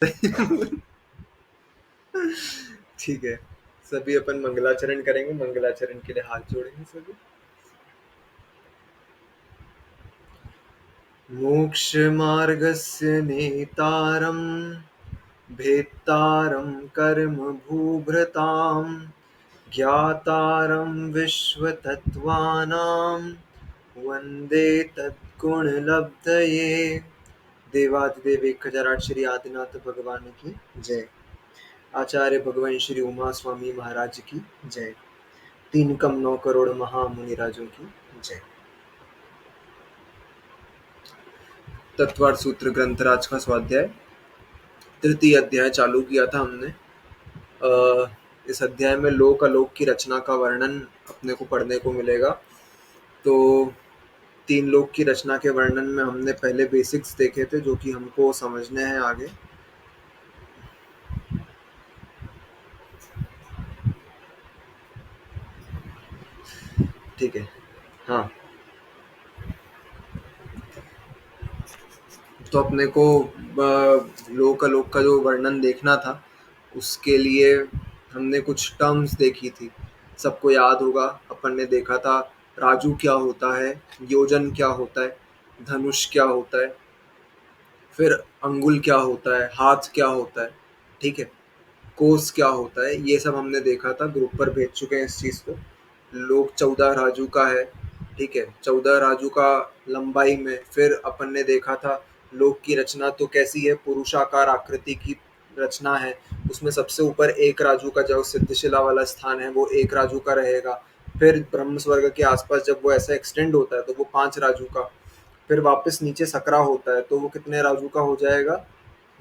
ठीक है, सभी अपन मंगलाचरण करेंगे, मंगलाचरण के लिए हाथ जोड़ेंगे सभी। मोक्षमार्गस्य नेतारं भेत्तारं कर्मभूभृतां ज्ञातारं विश्वतत्त्वानां वन्दे तद्गुणलब्धये। देवादिदेव 1008 श्री आदिनाथ भगवान की जय। आचार्य भगवान श्री उमा स्वामी महाराज की जय। 3 कम 9 करोड़ महामुनिराजों की जय। तत्वार्थ सूत्र ग्रंथराज का स्वाध्याय तृतीय अध्याय चालू किया था हमने। इस अध्याय में लोक अलोक की रचना का वर्णन अपने को पढ़ने को मिलेगा। तो 3 लोक की रचना के वर्णन में हमने पहले बेसिक्स देखे थे जो कि हमको समझने हैं आगे। ठीक है, हाँ, तो अपने को लोक अलोक का जो वर्णन देखना था उसके लिए हमने कुछ टर्म्स देखी थी। सबको याद होगा, अपन ने देखा था राजू क्या होता है, योजन क्या होता है, धनुष क्या होता है, फिर अंगुल क्या होता है, हाथ क्या होता है, ठीक है, कोस क्या होता है, ये सब हमने देखा था। ग्रुप पर भेज चुके हैं इस चीज़ को। लोग 14 राजू का है, ठीक है, 14 राजू का लंबाई में। फिर अपन ने देखा था लोक की रचना तो कैसी है, पुरुषाकार आकृति की रचना है। उसमें सबसे ऊपर 1 राजू का जो सिद्धशिला वाला स्थान है वो 1 राजू का रहेगा। फिर ब्रह्म स्वर्ग के आसपास जब वो ऐसा एक्सटेंड होता है तो वो 5 राजू का। फिर वापस नीचे सकरा होता है तो वो कितने राजू का हो जाएगा,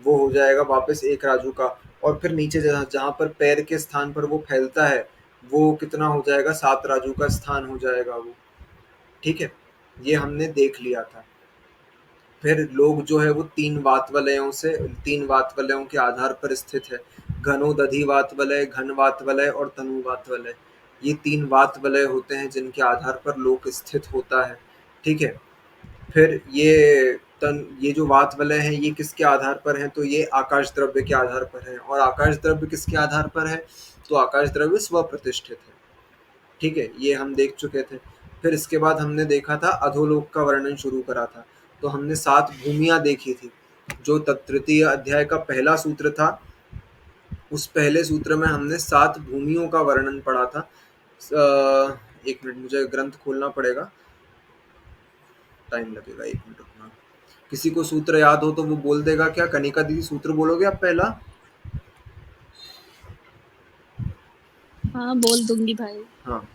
वो हो जाएगा वापस 1 राजू का। और फिर नीचे जहाँ जहाँ पर पैर के स्थान पर वो फैलता है वो कितना हो जाएगा, 7 राजू का स्थान हो जाएगा वो, ठीक है। ये हमने देख लिया था। फिर लोग जो है वो 3 वात वलयों से, 3 वात वलयों के आधार पर स्थित है। घनोदधि वात वलय, घन वात वलय और तनु वात वलय। ये 3 वात वलय होते हैं जिनके आधार पर लोक स्थित होता है, ठीक है। फिर ये जो वात वलय हैं ये किसके आधार पर हैं, तो ये आकाश द्रव्य के आधार पर है। और आकाश द्रव्य किसके आधार पर है, तो आकाश द्रव्य स्वप्रतिष्ठित है, ठीक है, ये हम देख चुके थे। फिर इसके बाद हमने देखा था अधोलोक का वर्णन शुरू करा था। तो हमने 7 भूमियां देखी थी। जो तृतीय अध्याय का पहला सूत्र था उस पहले सूत्र में हमने 7 भूमियों का वर्णन पढ़ा था। एक मिनट, मुझे ग्रंथ खोलना पड़ेगा, टाइम लगेगा, 1 मिनट रुकना। किसी को सूत्र याद हो तो वो बोल देगा क्या? कनिका दीदी सूत्र बोलोगे आप पहला? हाँ बोल दूंगी भाई। हाँ,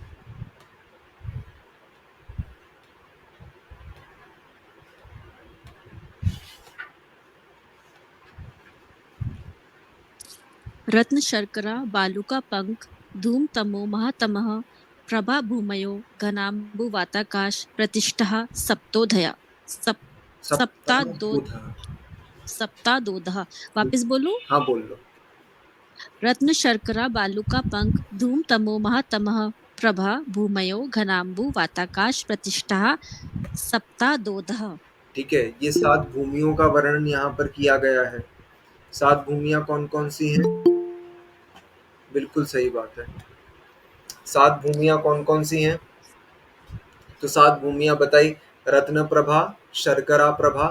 रत्न शर्करा बालुका पंख धूम तमो महातमः प्रभा भूमयो घनाम्बुवाताकाश प्रतिष्ठा सप्तोधया सप सप्तादो सप्तबुध। सप्तादोदः। वापस बोलूं? हाँ बोल लो। रत्न शर्करा बालुका पंख धूम तमो महातमः प्रभा भूमयो घनाम्बु वाताकाश प्रतिष्ठा सप्तादोदः। ठीक है, ये 7 भूमियों का वर्णन यहाँ पर किया गया है। 7 भूमियां कौन कौन सी हैं? बिल्कुल सही बात है। 7 भूमियां कौन कौन सी हैं? तो 7 भूमियां बताई, रत्न प्रभा, शर्करा प्रभा,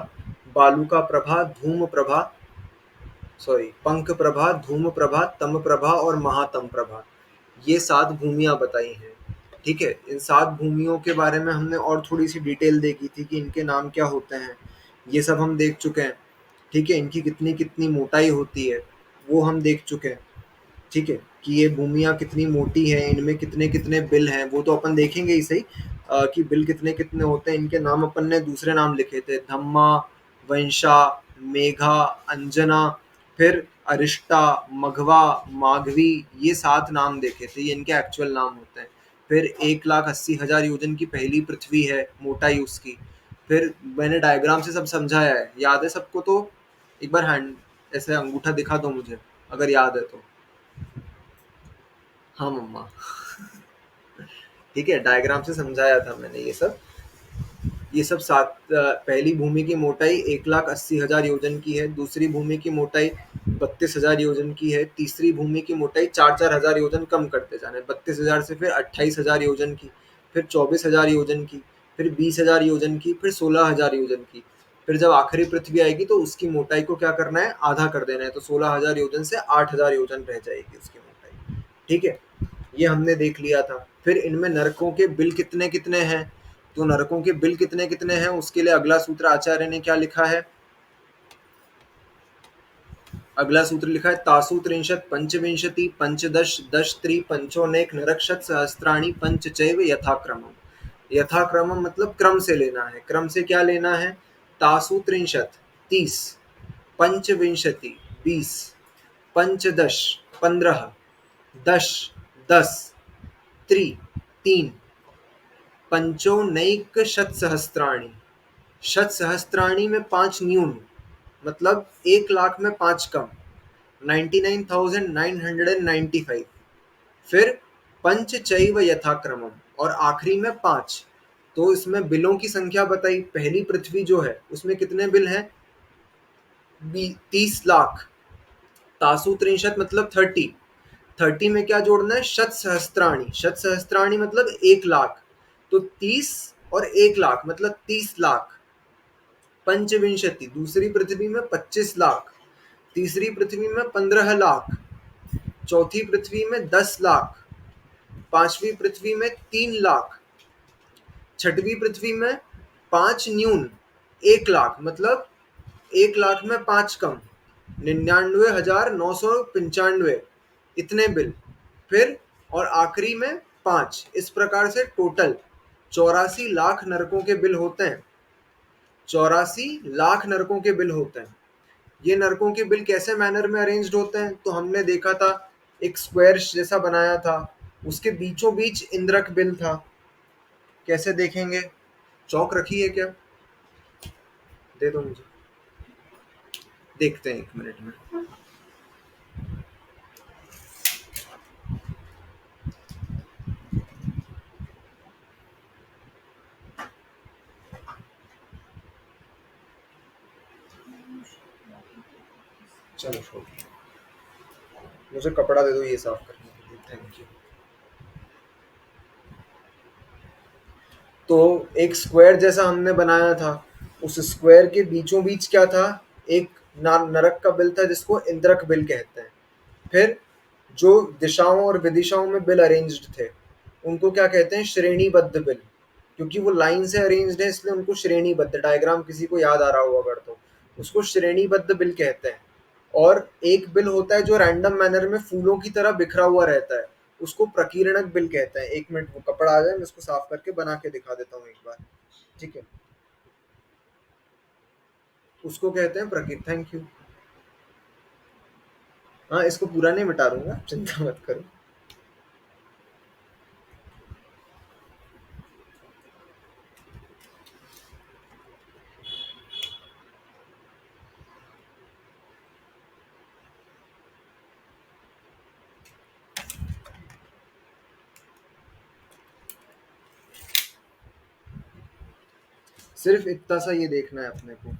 बालुका प्रभा, धूम प्रभा, सॉरी पंख प्रभा, धूम प्रभा, तम प्रभा और महातम प्रभा। ये 7 भूमियां बताई हैं, ठीक है। इन 7 भूमियों के बारे में हमने और थोड़ी सी डिटेल देखी थी कि इनके नाम क्या होते हैं, ये सब हम देख चुके हैं, ठीक है। इनकी कितनी कितनी मोटाई होती है वो हम देख चुके हैं, ठीक है, कि ये भूमियाँ कितनी मोटी हैं, इनमें कितने कितने बिल हैं वो तो अपन देखेंगे ही सही। कि बिल कितने कितने होते हैं। इनके नाम अपन ने दूसरे नाम लिखे थे, धम्मा, वंशा, मेघा, अंजना, फिर अरिष्टा, मघवा, माघवी, ये 7 नाम देखे थे, ये इनके एक्चुअल नाम होते हैं। फिर 1,80,000 योजन की पहली पृथ्वी है, मोटाई उसकी। फिर मैंने डायग्राम से सब समझाया है, याद है सबको? तो एक बार हैंड ऐसे अंगूठा दिखा दो मुझे अगर याद है तो। हाँ मम्मा। ठीक है, डायग्राम से समझाया था मैंने ये सब। ये सब पहली भूमि की मोटाई 1,80,000 योजन की है, दूसरी भूमि की मोटाई 32,000 योजन की है, तीसरी भूमि की मोटाई 4,000 योजन कम करते जाना है, 32,000 से फिर 28,000 योजन की, फिर 24,000 योजन की, फिर 20,000 योजन की, फिर 16,000 योजन की। फिर जब आखिरी पृथ्वी आएगी तो उसकी मोटाई को क्या करना है, आधा कर देना है, तो 16,000 योजन से 8,000 योजन रह जाएगी उसकी मोटाई। ठीक है, ये हमने देख लिया था। फिर इनमें नरकों के बिल कितने कितने हैं, तो नरकों के बिल कितने कितने हैं उसके लिए अगला सूत्र आचार्य ने क्या लिखा है, अगला सूत्र लिखा है तासु त्रिंशत् पंचविंशति पंचदश दश त्रि पंचोनेक नरक्षत सहस्त्राणि पंचचैव यथाक्रमम्। यथाक्रमम् मतलब क्रम से लेना है, क्रम से क्या लेना है, तासु त्रिंशत् 30, पंचविंशति 20, पंचदश 15, दश 10, त्रि 3, पंचोनैक शतसहस्त्राणि, शतसहस्त्राणि में 5 न्यून, मतलब 1,00,000 में 5 कम, 99,995। फिर पंच चैव यथाक्रमम, और आखिरी में 5। तो इसमें बिलों की संख्या बताई, पहली पृथ्वी जो है उसमें कितने बिल हैं, 30,00,000, तासु त्रिंशत मतलब 30, 30 में क्या जोड़ना है, शत सहस्त्राणी, शत सहस्त्राणी मतलब 1,00,000, तो 30 और 1,00,000 मतलब 30,00,000। पंचविंशति दूसरी पृथ्वी में 25,00,000, तीसरी पृथ्वी में 15,00,000, चौथी पृथ्वी में 10,00,000, पांचवी पृथ्वी में 3,00,000, छठवीं पृथ्वी में 5 न्यून 1,00,000 मतलब 1,00,000 में 5 कम, 99,995, इतने बिल। फिर और आखिरी में 5, इस प्रकार से टोटल 84,00,000 नरकों के बिल होते हैं, 84,00,000 नरकों के बिल होते हैं। ये नरकों के बिल कैसे मैनर में अरेंज्ड होते हैं, तो हमने देखा था एक स्क्वायर जैसा बनाया था, उसके बीचों बीच इंद्रक बिल था। कैसे देखेंगे, चौक रखी है क्या, दे दो मुझे, देखते हैं 1 मिनट में। चलो छोड़, मुझे कपड़ा दे दो ये साफ करने के लिए, थैंक यू। तो एक स्क्वायर जैसा हमने बनाया था, उस स्क्वायर के बीचों बीच क्या था, एक नरक का बिल था जिसको इंद्रक बिल कहते हैं। फिर जो दिशाओं और विदिशाओं में बिल अरेंज्ड थे उनको क्या कहते हैं, श्रेणीबद्ध बिल, क्योंकि वो लाइन से अरेंज्ड है इसलिए उनको श्रेणीबद्ध, डायग्राम किसी को याद आ रहा होगा अगर तो उसको श्रेणीबद्ध बिल कहते हैं। और एक बिल होता है जो रैंडम मैनर में फूलों की तरह बिखरा हुआ रहता है, उसको प्रकीर्णक बिल कहते हैं। 1 मिनट वो कपड़ा आ जाए, मैं इसको साफ करके बना के दिखा देता हूँ एक बार, ठीक है। उसको कहते हैं प्रकीर, थैंक यू। हाँ, इसको पूरा नहीं मिटा दूंगा, चिंता मत करो। सिर्फ इतना सा ये देखना है अपने को,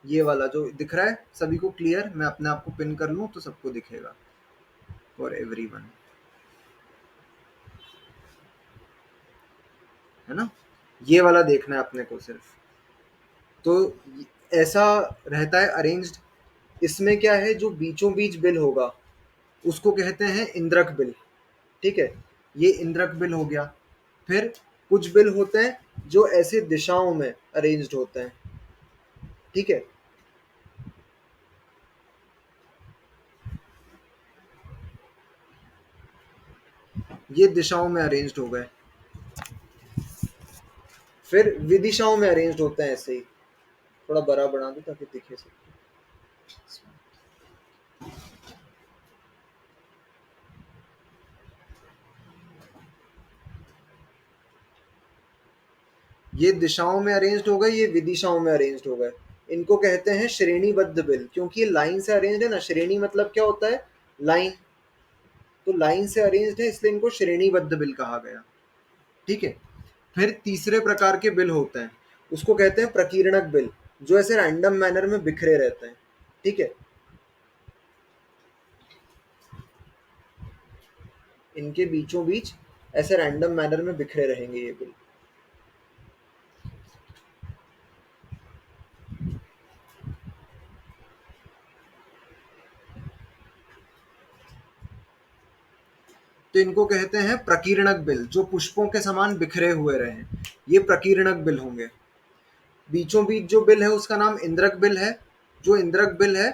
ये वाला जो दिख रहा है सभी को क्लियर, मैं अपने आप को पिन कर लूं तो सबको दिखेगा, फॉर एवरीवन, है ना। ये वाला देखना है अपने को सिर्फ। तो ऐसा रहता है अरेंज्ड। इसमें क्या है, जो बीचों बीच बिल होगा उसको कहते हैं इंद्रक बिल, ठीक है। ये इंद्रक बिल हो गया। फिर कुछ बिल होते हैं जो ऐसे दिशाओं में अरेंज्ड होते हैं, ठीक है। ये दिशाओं में अरेंज्ड हो गए। फिर विदिशाओं में अरेंज्ड होते हैं ऐसे ही, थोड़ा बड़ा बना दो ताकि दिखे सबको। ये दिशाओं में अरेंज्ड हो गए, ये विदिशाओं में अरेंज्ड हो गए। इनको कहते हैं श्रेणीबद्ध बिल, क्योंकि ये लाइन से अरेंज्ड है ना। श्रेणी मतलब क्या होता है, लाइन, तो लाइन से अरेंज्ड है इसलिए इनको श्रेणीबद्ध बिल कहा गया, ठीक है। फिर तीसरे प्रकार के बिल होते हैं, उसको कहते हैं प्रकीर्णक बिल, जो ऐसे रैंडम मैनर में बिखरे रहते हैं। ठीक है, इनके बीचों बीच ऐसे रैंडम मैनर में बिखरे रहेंगे ये बिल। तो इनको कहते हैं प्रकीर्णक बिल, जो पुष्पों के समान बिखरे हुए रहे, ये प्रकीर्णक बिल होंगे। बीचों बीच जो बिल है उसका नाम इंद्रक बिल है। जो इंद्रक बिल है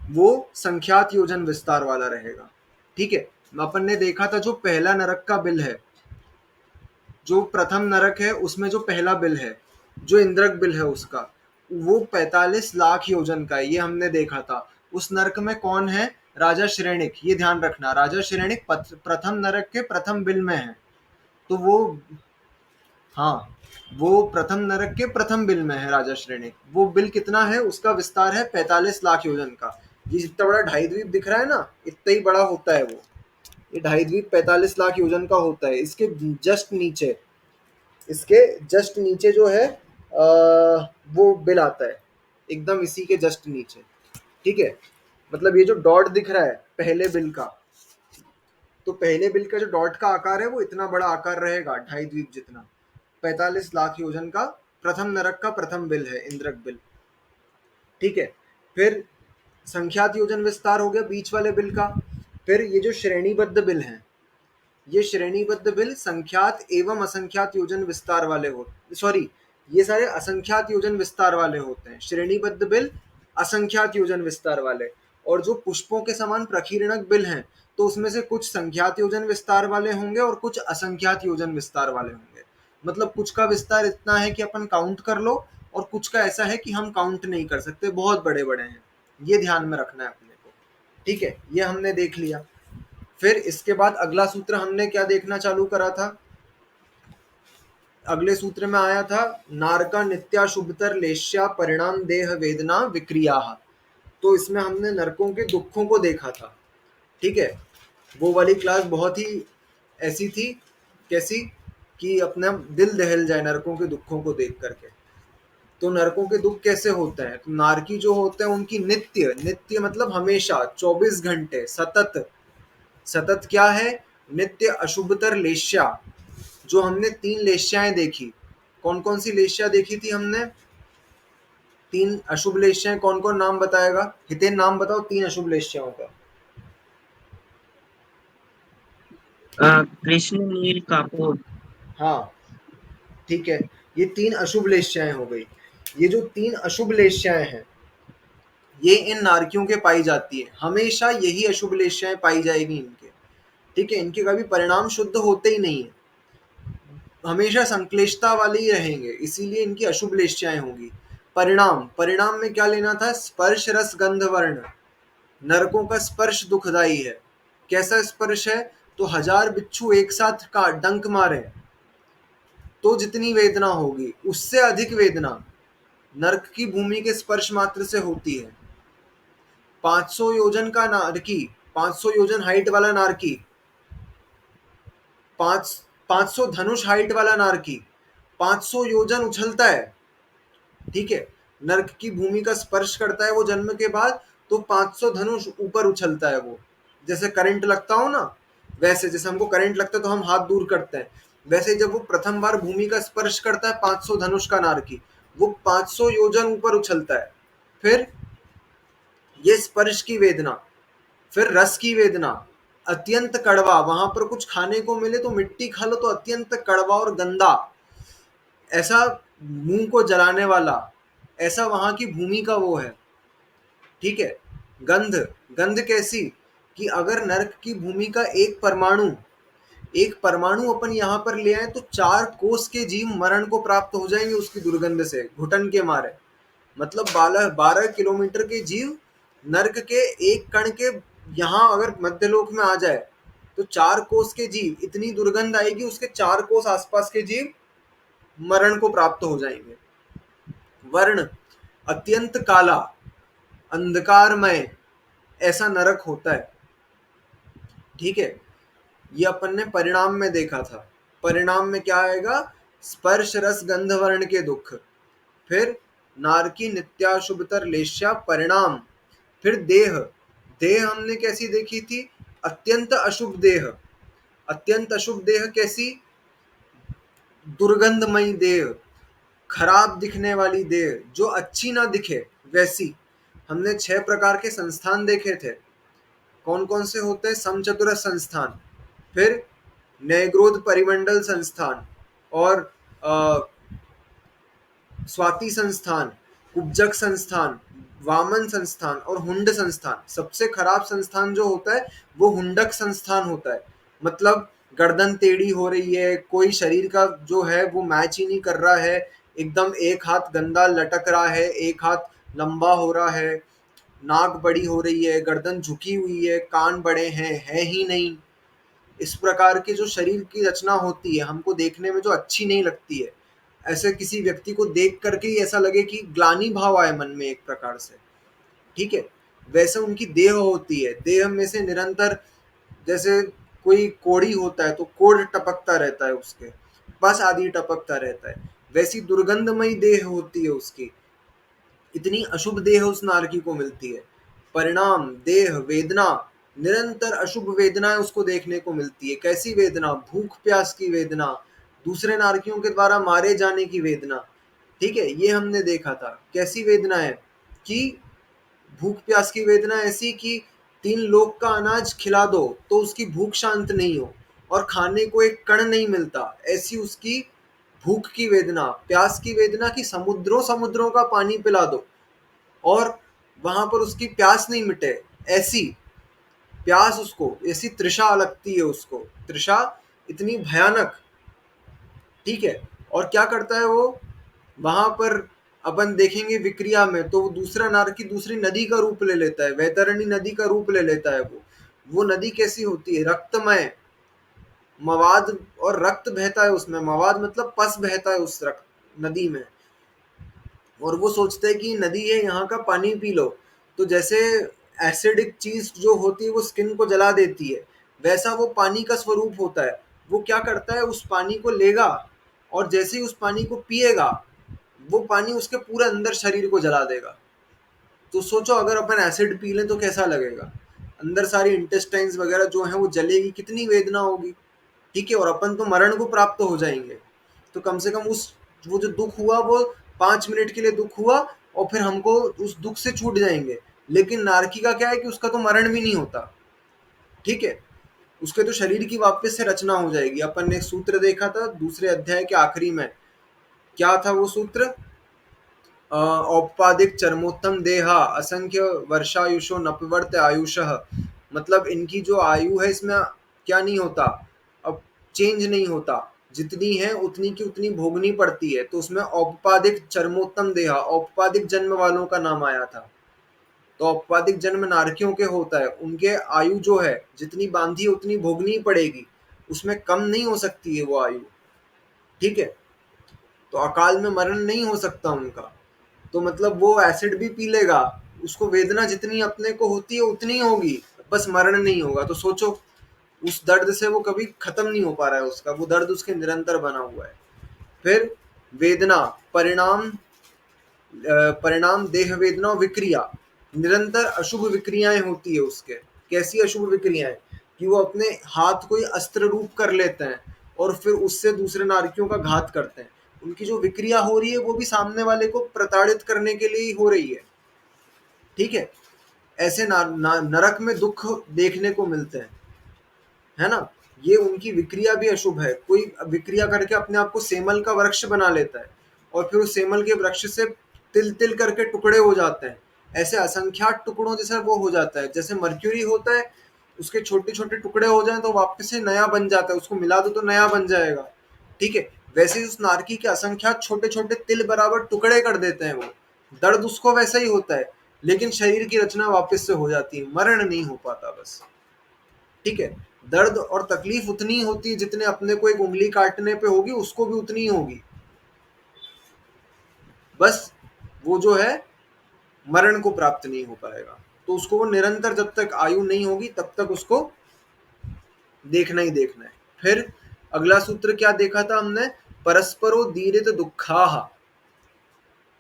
वो संख्यात योजन विस्तार वाला रहेगा। ठीक है, अपन ने देखा था जो पहला नरक का बिल है, जो प्रथम नरक है उसमें जो पहला बिल है, जो इंद्रक बिल है उसका, वो 45 लाख योजन का है, ये हमने देखा था। उस नरक में कौन है? राजा श्रेणिक। ये ध्यान रखना, राजा श्रेणिक प्रथम नरक के प्रथम बिल में है। तो वो, हाँ, वो प्रथम नरक के प्रथम बिल में है राजा श्रेणिक। वो बिल कितना है? उसका विस्तार है 45 लाख योजन का। ये जितना बड़ा ढाई द्वीप दिख रहा है ना, इतना ही बड़ा होता है वो। ये ढाई द्वीप 45 लाख योजन का होता है। जस्ट नीचे इसके जस्ट नीचे जो है वो बिल आता है, एकदम इसी के जस्ट नीचे। ठीक है, मतलब ये जो डॉट दिख रहा है पहले बिल का, तो पहले बिल का जो डॉट का आकार है वो इतना बड़ा आकार रहेगा, ढाई द्वीप जितना। 45 लाख योजन का प्रथम नरक का प्रथम बिल है, इंद्रक बिल। ठीक है, फिर संख्यात योजन विस्तार हो गया बीच वाले बिल का। फिर ये जो श्रेणीबद्ध बिल हैं, ये श्रेणीबद्ध बिल संख्यात एवं असंख्यात योजन विस्तार वाले होते, सॉरी, ये सारे असंख्यात योजन विस्तार वाले होते हैं। श्रेणीबद्ध बिल असंख्यात योजन विस्तार वाले। और जो पुष्पों के समान प्रकीर्णक बिल हैं, तो उसमें से कुछ संख्यात योजन विस्तार वाले होंगे और कुछ असंख्यात योजन विस्तार वाले होंगे। मतलब कुछ का विस्तार इतना है कि अपन काउंट कर लो, और कुछ का ऐसा है कि हम काउंट नहीं कर सकते, बहुत बड़े बड़े हैं। ये ध्यान में रखना है अपने को। ठीक है, ये हमने देख लिया। फिर इसके बाद अगला सूत्र हमने क्या देखना चालू करा था? अगले सूत्र में आया था नारका नित्या शुभतर लेश्या परिणाम देह वेदना विक्रिया। तो इसमें हमने नरकों के दुखों को देखा था। ठीक है, वो वाली क्लास बहुत ही ऐसी थी, कैसी कि अपना दिल दहल जाए नरकों के दुखों को देख करके। तो नरकों के दुख कैसे होते हैं? तो नारकी जो होते हैं उनकी नित्य, नित्य मतलब हमेशा, 24 घंटे सतत। सतत क्या है? नित्य अशुभतर लेश्या। जो हमने 3 लेश्याएं देखी, कौन कौन सी लेश्या देखी थी हमने? 3 अशुभ लेश्याएं कौन कौन, नाम बताएगा? हितेन नाम बताओ 3 अशुभ लेश्याओं का। कृष्ण नील कापोर। हाँ, ठीक है, ये 3 अशुभ लेश्याएं हो गई। ये जो 3 अशुभ लेश्याएं हैं, ये इन नारकियों के पाई जाती है, हमेशा यही अशुभ लेश्याएं पाई जाएगी इनके। ठीक है, इनके कभी परिणाम शुद्ध होते ही नहीं है, हमेशा संक्लिष्टता वाले ही रहेंगे, इसीलिए इनकी अशुभ लेश्याएं होंगी। परिणाम, परिणाम में क्या लेना था? स्पर्श रस गंध वर्ण। नरकों का स्पर्श दुखदाई है। कैसा स्पर्श है? तो 1000 बिच्छू एक साथ का डंक मारे तो जितनी वेदना होगी, उससे अधिक वेदना नरक की भूमि के स्पर्श मात्र से होती है। 500 योजन का नारकी, 500 योजन हाइट वाला नारकी, 500 धनुष हाइट वाला नारकी 500 योजन उछलता है। ठीक है, नर्क की भूमि का स्पर्श करता है वो जन्म के बाद, तो 500 धनुष ऊपर उछलता है वो। जैसे करंट लगता हो ना, वैसे जैसे हमको करंट लगता है तो हम हाथ दूर करते हैं, वैसे जब वो प्रथम बार भूमि का स्पर्श करता है 500 धनुष का नारकी, वो 500 योजन ऊपर उछलता है। फिर ये स्पर्श की वेदना, फिर रस की वेदना, अत्यंत कड़वा, वहां पर कुछ खाने को मिले तो मिट्टी खा लो तो अत्यंत कड़वा और गंदा, ऐसा मुंह को जलाने वाला, ऐसा वहां की भूमि का वो है। ठीक है, गंध, गंध कैसी कि अगर नरक की भूमि का एक परमाणु अपन यहाँ पर ले आए तो 4 कोस के जीव मरण को प्राप्त हो जाएंगे उसकी दुर्गंध से, घुटन के मारे। मतलब 12 किलोमीटर के जीव नरक के एक कण के यहाँ अगर मध्यलोक में आ जाए तो 4 कोस के जीव, इतनी दुर्गंध आएगी उसके 4 कोस आसपास के जीव मरण को प्राप्त हो जाएंगे। वर्ण, अत्यंत काला, अंधकारमय, ऐसा नरक होता है। ठीक है, ये अपन ने परिणाम में देखा था। परिणाम में क्या आएगा? स्पर्श रस गंध वर्ण के दुख। फिर नारकी नित्याशुभतर लेश्या परिणाम। फिर देह, देह हमने कैसी देखी थी, अत्यंत अशुभ देह। अत्यंत अशुभ देह कैसी, दुर्गंधमयी देह, खराब दिखने वाली देह, जो अच्छी ना दिखे वैसी। हमने 6 प्रकार के संस्थान देखे थे, कौन कौन से होते हैं, समचतुर संस्थान, फिर नैग्रोध परिमंडल संस्थान, और स्वाति संस्थान, कुब्जक संस्थान, वामन संस्थान और हुंड संस्थान। सबसे खराब संस्थान जो होता है वो हुंडक संस्थान होता है। मतलब गर्दन टेढ़ी हो रही है, कोई शरीर का जो है वो मैच ही नहीं कर रहा है, एकदम एक हाथ गंदा लटक रहा है, एक हाथ लंबा हो रहा है, नाक बड़ी हो रही है, गर्दन झुकी हुई है, कान बड़े हैं, है ही नहीं। इस प्रकार की जो शरीर की रचना होती है, हमको देखने में जो अच्छी नहीं लगती है, ऐसे किसी व्यक्ति को देख करके ही ऐसा लगे कि ग्लानि भाव आए मन में एक प्रकार से, ठीक है, वैसे उनकी देह होती है। देह में से निरंतर, जैसे कोई कोड़ी होता है तो कोड़ टपकता रहता है उसके, बस आदि टपकता रहता है, वैसी दुर्गंधमयी देह होती है उसकी। इतनी अशुभ देह उस नारकी को मिलती है। परिणाम देह, वेदना, निरंतर अशुभ वेदनाएं उसको देखने को मिलती है। कैसी वेदना, भूख प्यास की वेदना, दूसरे नारकियों के द्वारा मारे जाने की वेदना, ठीक है, ये हमने देखा था। कैसी वेदना है कि भूख प्यास की वेदना ऐसी कि 3 लोक का अनाज खिला दो तो उसकी भूख शांत नहीं हो, और खाने को एक कण नहीं मिलता, ऐसी उसकी भूख की वेदना। प्यास की वेदना कि समुद्रों समुद्रों का पानी पिला दो और वहां पर उसकी प्यास नहीं मिटे, ऐसी प्यास उसको, ऐसी तृषा लगती है उसको, तृषा इतनी भयानक, ठीक है। और क्या करता है वो वहां पर, अपन देखेंगे विक्रिया में, तो वो दूसरा नारकी दूसरी नदी का रूप ले लेता है, वैतरणी नदी का रूप ले लेता है। वो नदी कैसी होती है, रक्तमय, मवाद और रक्त बहता है उसमें, मवाद मतलब पस बहता है उस रक्त नदी में, और वो सोचते हैं कि नदी है, यहाँ का पानी पी लो। तो जैसे एसिडिक चीज जो होती है वो स्किन को जला देती है, वैसा वो पानी का स्वरूप होता है। वो क्या करता है, उस पानी को लेगा और जैसे ही उस पानी को पिएगा, वो पानी उसके पूरे अंदर शरीर को जला देगा। तो सोचो अगर अपन एसिड पी लें तो कैसा लगेगा, अंदर सारी इंटेस्टाइन्स वगैरह जो है वो जलेगी, कितनी वेदना होगी, ठीक है। और अपन तो मरण को प्राप्त हो जाएंगे। तो कम से कम उस, वो जो दुख हुआ वो 5 मिनट के लिए दुख हुआ, और फिर हमको उस दुख से छूट जाएंगे। लेकिन नारकी का क्या है कि उसका तो मरण भी नहीं होता, ठीक है, उसके तो शरीर की वापस से रचना हो जाएगी। अपन ने एक सूत्र देखा था दूसरे अध्याय के आखिरी में, क्या था वो सूत्र, औपपादिक चरमोत्तम देहा असंख्य वर्षायुषो नपवर्त आयुषः। मतलब इनकी जो आयु है इसमें क्या नहीं होता, अब चेंज नहीं होता, जितनी है उतनी की उतनी भोगनी पड़ती है। तो उसमें औपपादिक चरमोत्तम देहा, औपपादिक जन्म वालों का नाम आया था। तो औपपादिक जन्म नारकियों के होता है, उनके आयु जो है जितनी बांधी है उतनी भोगनी ही पड़ेगी, उसमें कम नहीं हो सकती है वो आयु, ठीक है। तो अकाल में मरण नहीं हो सकता उनका। तो मतलब वो एसिड भी पी लेगा, उसको वेदना जितनी अपने को होती है उतनी ही होगी, बस मरण नहीं होगा। तो सोचो उस दर्द से वो कभी खत्म नहीं हो पा रहा है उसका, वो दर्द उसके निरंतर बना हुआ है। फिर वेदना, परिणाम, परिणाम देह वेदना और विक्रिया, निरंतर अशुभ विक्रियाएं होती है उसके। कैसी अशुभ विक्रियाएं, कि वो अपने हाथ को ही अस्त्र रूप कर लेते हैं और फिर उससे दूसरे नारकियों का घात करते हैं। उनकी जो विक्रिया हो रही है वो भी सामने वाले को प्रताड़ित करने के लिए ही हो रही है, ठीक है। ऐसे नरक में दुख देखने को मिलते हैं, है ना। ये उनकी विक्रिया भी अशुभ है। कोई विक्रिया करके अपने आप को सेमल का वृक्ष बना लेता है और फिर उस सेमल के वृक्ष से तिल तिल करके टुकड़े हो जाते हैं, ऐसे असंख्यात टुकड़ों जैसा वो हो जाता है। जैसे मर्क्यूरी होता है, उसके छोटे छोटे टुकड़े हो जाएं तो वापस से नया बन जाता है, उसको मिला दो तो नया बन जाएगा, ठीक है। वैसे ही उस नारकी के असंख्यात छोटे छोटे तिल बराबर टुकड़े कर देते हैं वो। दर्द उसको वैसा ही होता है, लेकिन शरीर की रचना वापस से हो जाती है, मरण नहीं हो पाता बस, ठीक है। दर्द और तकलीफ उतनी होती है जितने अपने को एक उंगली काटने पे होगी, उसको भी उतनी ही होगी, बस वो जो है मरण को प्राप्त नहीं हो पाएगा। तो उसको वो निरंतर जब तक आयु नहीं होगी तब तक उसको देखना ही देखना है। फिर अगला सूत्र क्या देखा था हमने, परस्परो दीरित दुखाह।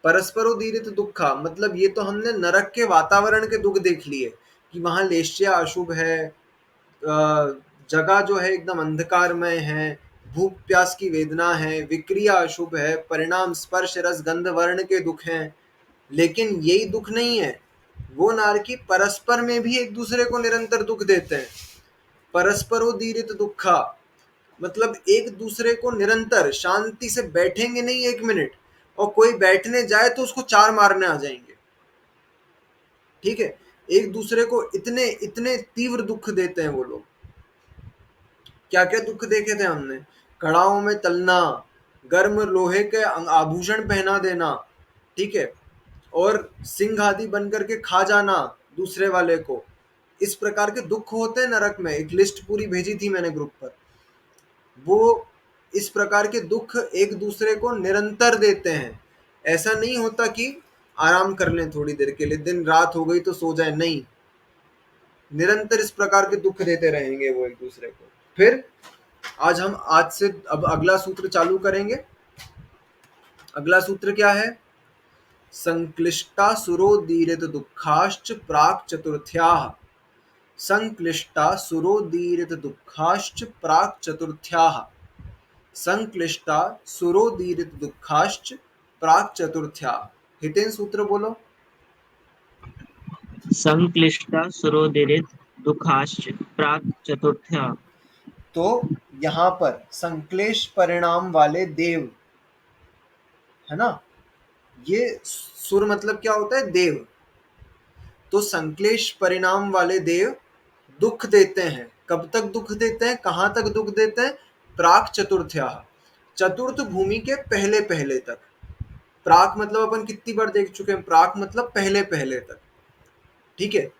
परस्परोदीरित दुखा मतलब ये तो हमने नरक के वातावरण के दुख देख लिए कि वहां लेश्या अशुभ है, जगह जो है एकदम अंधकारमय है, भूख प्यास की वेदना है, विक्रिया अशुभ है, परिणाम स्पर्श रस गंध वर्ण के दुख हैं। लेकिन यही दुख नहीं है, वो नारकी परस्पर में भी एक दूसरे को निरंतर दुख देते हैं। परस्परोदीरित दुखा मतलब एक दूसरे को निरंतर शांति से बैठेंगे नहीं एक मिनट, और कोई बैठने जाए तो उसको चार मारने आ जाएंगे। ठीक है, एक दूसरे को इतने इतने तीव्र दुख देते हैं वो लोग। क्या क्या दुख देखे थे हमने, कड़ाओं में तलना, गर्म लोहे के आभूषण पहना देना, ठीक है, और सिंह आदि बन करके खा जाना दूसरे वाले को। इस प्रकार के दुख होते हैं नरक में, एक लिस्ट पूरी भेजी थी मैंने ग्रुप पर। वो इस प्रकार के दुख एक दूसरे को निरंतर देते हैं। ऐसा नहीं होता कि आराम कर लें थोड़ी देर के लिए, दिन रात हो गई तो सो जाए, नहीं, निरंतर इस प्रकार के दुख देते रहेंगे वो एक दूसरे को। फिर आज से अब अगला सूत्र चालू करेंगे। अगला सूत्र क्या है, संक्लिष्टा सुरोदीरित दुखाश्च प्राक चतुर्थ्याः। संक्लिष्टा सुरोदीरित दुखाश्च प्राक चतुर्थ्याः। संक्लिष्टा सुरोदीरित दुखाश्च प्राक चतुर्थ्याः। हितेन सूत्र बोलो। संक्लिष्टा सुरोदीरित दुखाश्च प्राक चतुर्थ्या। तो यहाँ पर संक्लेश परिणाम वाले देव है ना, ये सुर मतलब क्या होता है, देव। तो संक्लेश परिणाम वाले देव दुख देते हैं। कब तक दुख देते हैं, कहां तक दुख देते हैं, प्राक चतुर्थ्या, चतुर्थ भूमि के पहले पहले तक। प्राक मतलब अपन कितनी बार देख चुके हैं, प्राक मतलब पहले पहले तक, ठीक है।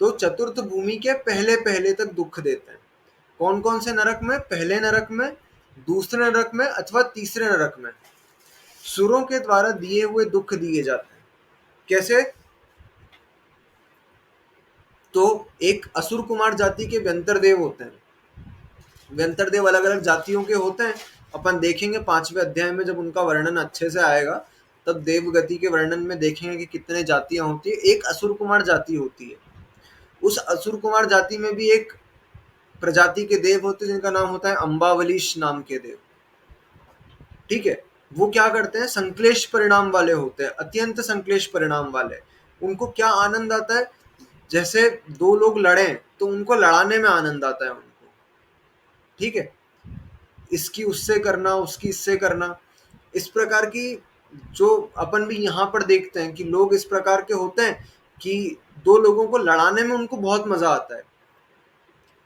तो चतुर्थ भूमि के पहले पहले तक दुख देते हैं। कौन कौन से नरक में, पहले नरक में, दूसरे नरक में अथवा तीसरे नरक में सुरों के द्वारा दिए हुए दुख दिए जाते हैं। कैसे, तो एक असुर कुमार जाति के व्यंतर देव होते हैं। व्यंतर देव अलग अलग जातियों के होते हैं, अपन देखेंगे 5वें अध्याय में जब उनका वर्णन अच्छे से आएगा, तब देवगति के वर्णन में देखेंगे कि कितने जातियां होती है। एक असुर कुमार जाति होती है, उस असुर कुमार जाति में भी एक प्रजाति के देव होते हैं जिनका नाम होता है अम्बावलीश नाम के देव, ठीक है। वो क्या करते हैं, संक्लेश परिणाम वाले होते हैं, अत्यंत संक्लेश परिणाम वाले। उनको क्या आनंद आता है, जैसे दो लोग लड़े तो उनको लड़ाने में आनंद आता है उनको, ठीक है, इसकी उससे करना, उसकी इससे करना, इस प्रकार की। जो अपन भी यहाँ पर देखते हैं कि लोग इस प्रकार के होते हैं कि दो लोगों को लड़ाने में उनको बहुत मजा आता है।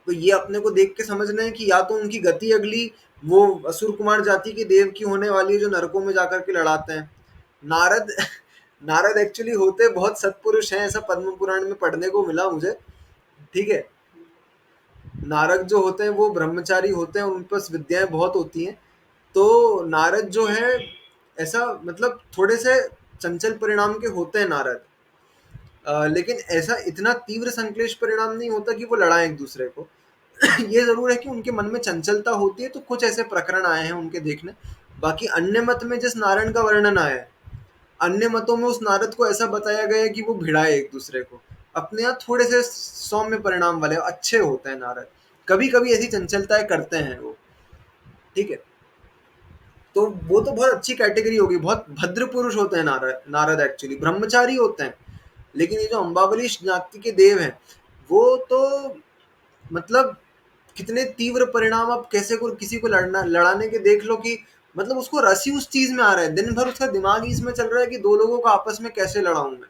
तो ये अपने को देख के समझना है कि या तो उनकी गति अगली वो असुर कुमार जाति के देव की होने वाली है जो नरकों में जाकर के लड़ाते हैं। नारद नारद एक्चुअली होते बहुत सत्पुरुष हैं, ऐसा पद्म पुराण में पढ़ने को मिला मुझे, ठीक है। नारद जो होते हैं वो ब्रह्मचारी होते हैं, उन पास विद्याएं बहुत होती हैं। तो नारद जो है ऐसा मतलब थोड़े से चंचल परिणाम के होते हैं नारद, लेकिन ऐसा इतना तीव्र संक्लेश परिणाम नहीं होता कि वो लड़ाएं एक दूसरे को। ये जरूर है कि उनके मन में चंचलता होती है, तो कुछ ऐसे प्रकरण आए हैं उनके देखने। बाकी अन्य मत में जिस नारायण का वर्णन आया है, अन्य मतों में उस नारद को ऐसा बताया गया है कि वो भिड़ाए एक दूसरे को। अपने यहाँ थोड़े से सौम्य परिणाम वाले अच्छे होते हैं नारद, कभी कभी ऐसी चंचलताएं करते हैं वो, ठीक है। तो वो तो बहुत अच्छी कैटेगरी होगी, बहुत भद्र पुरुष होते हैं नारद। नारद एक्चुअली ब्रह्मचारी होते हैं। लेकिन ये जो अम्बावली जाति के देव हैं, वो तो मतलब कितने तीव्र परिणाम, अब कैसे को किसी को लड़ाने के देख लो कि मतलब उसको रस ही उस चीज में आ रहा है, दिन भर उसका दिमाग ही इसमें चल रहा है कि दो लोगों को आपस में कैसे लड़ाऊं मैं।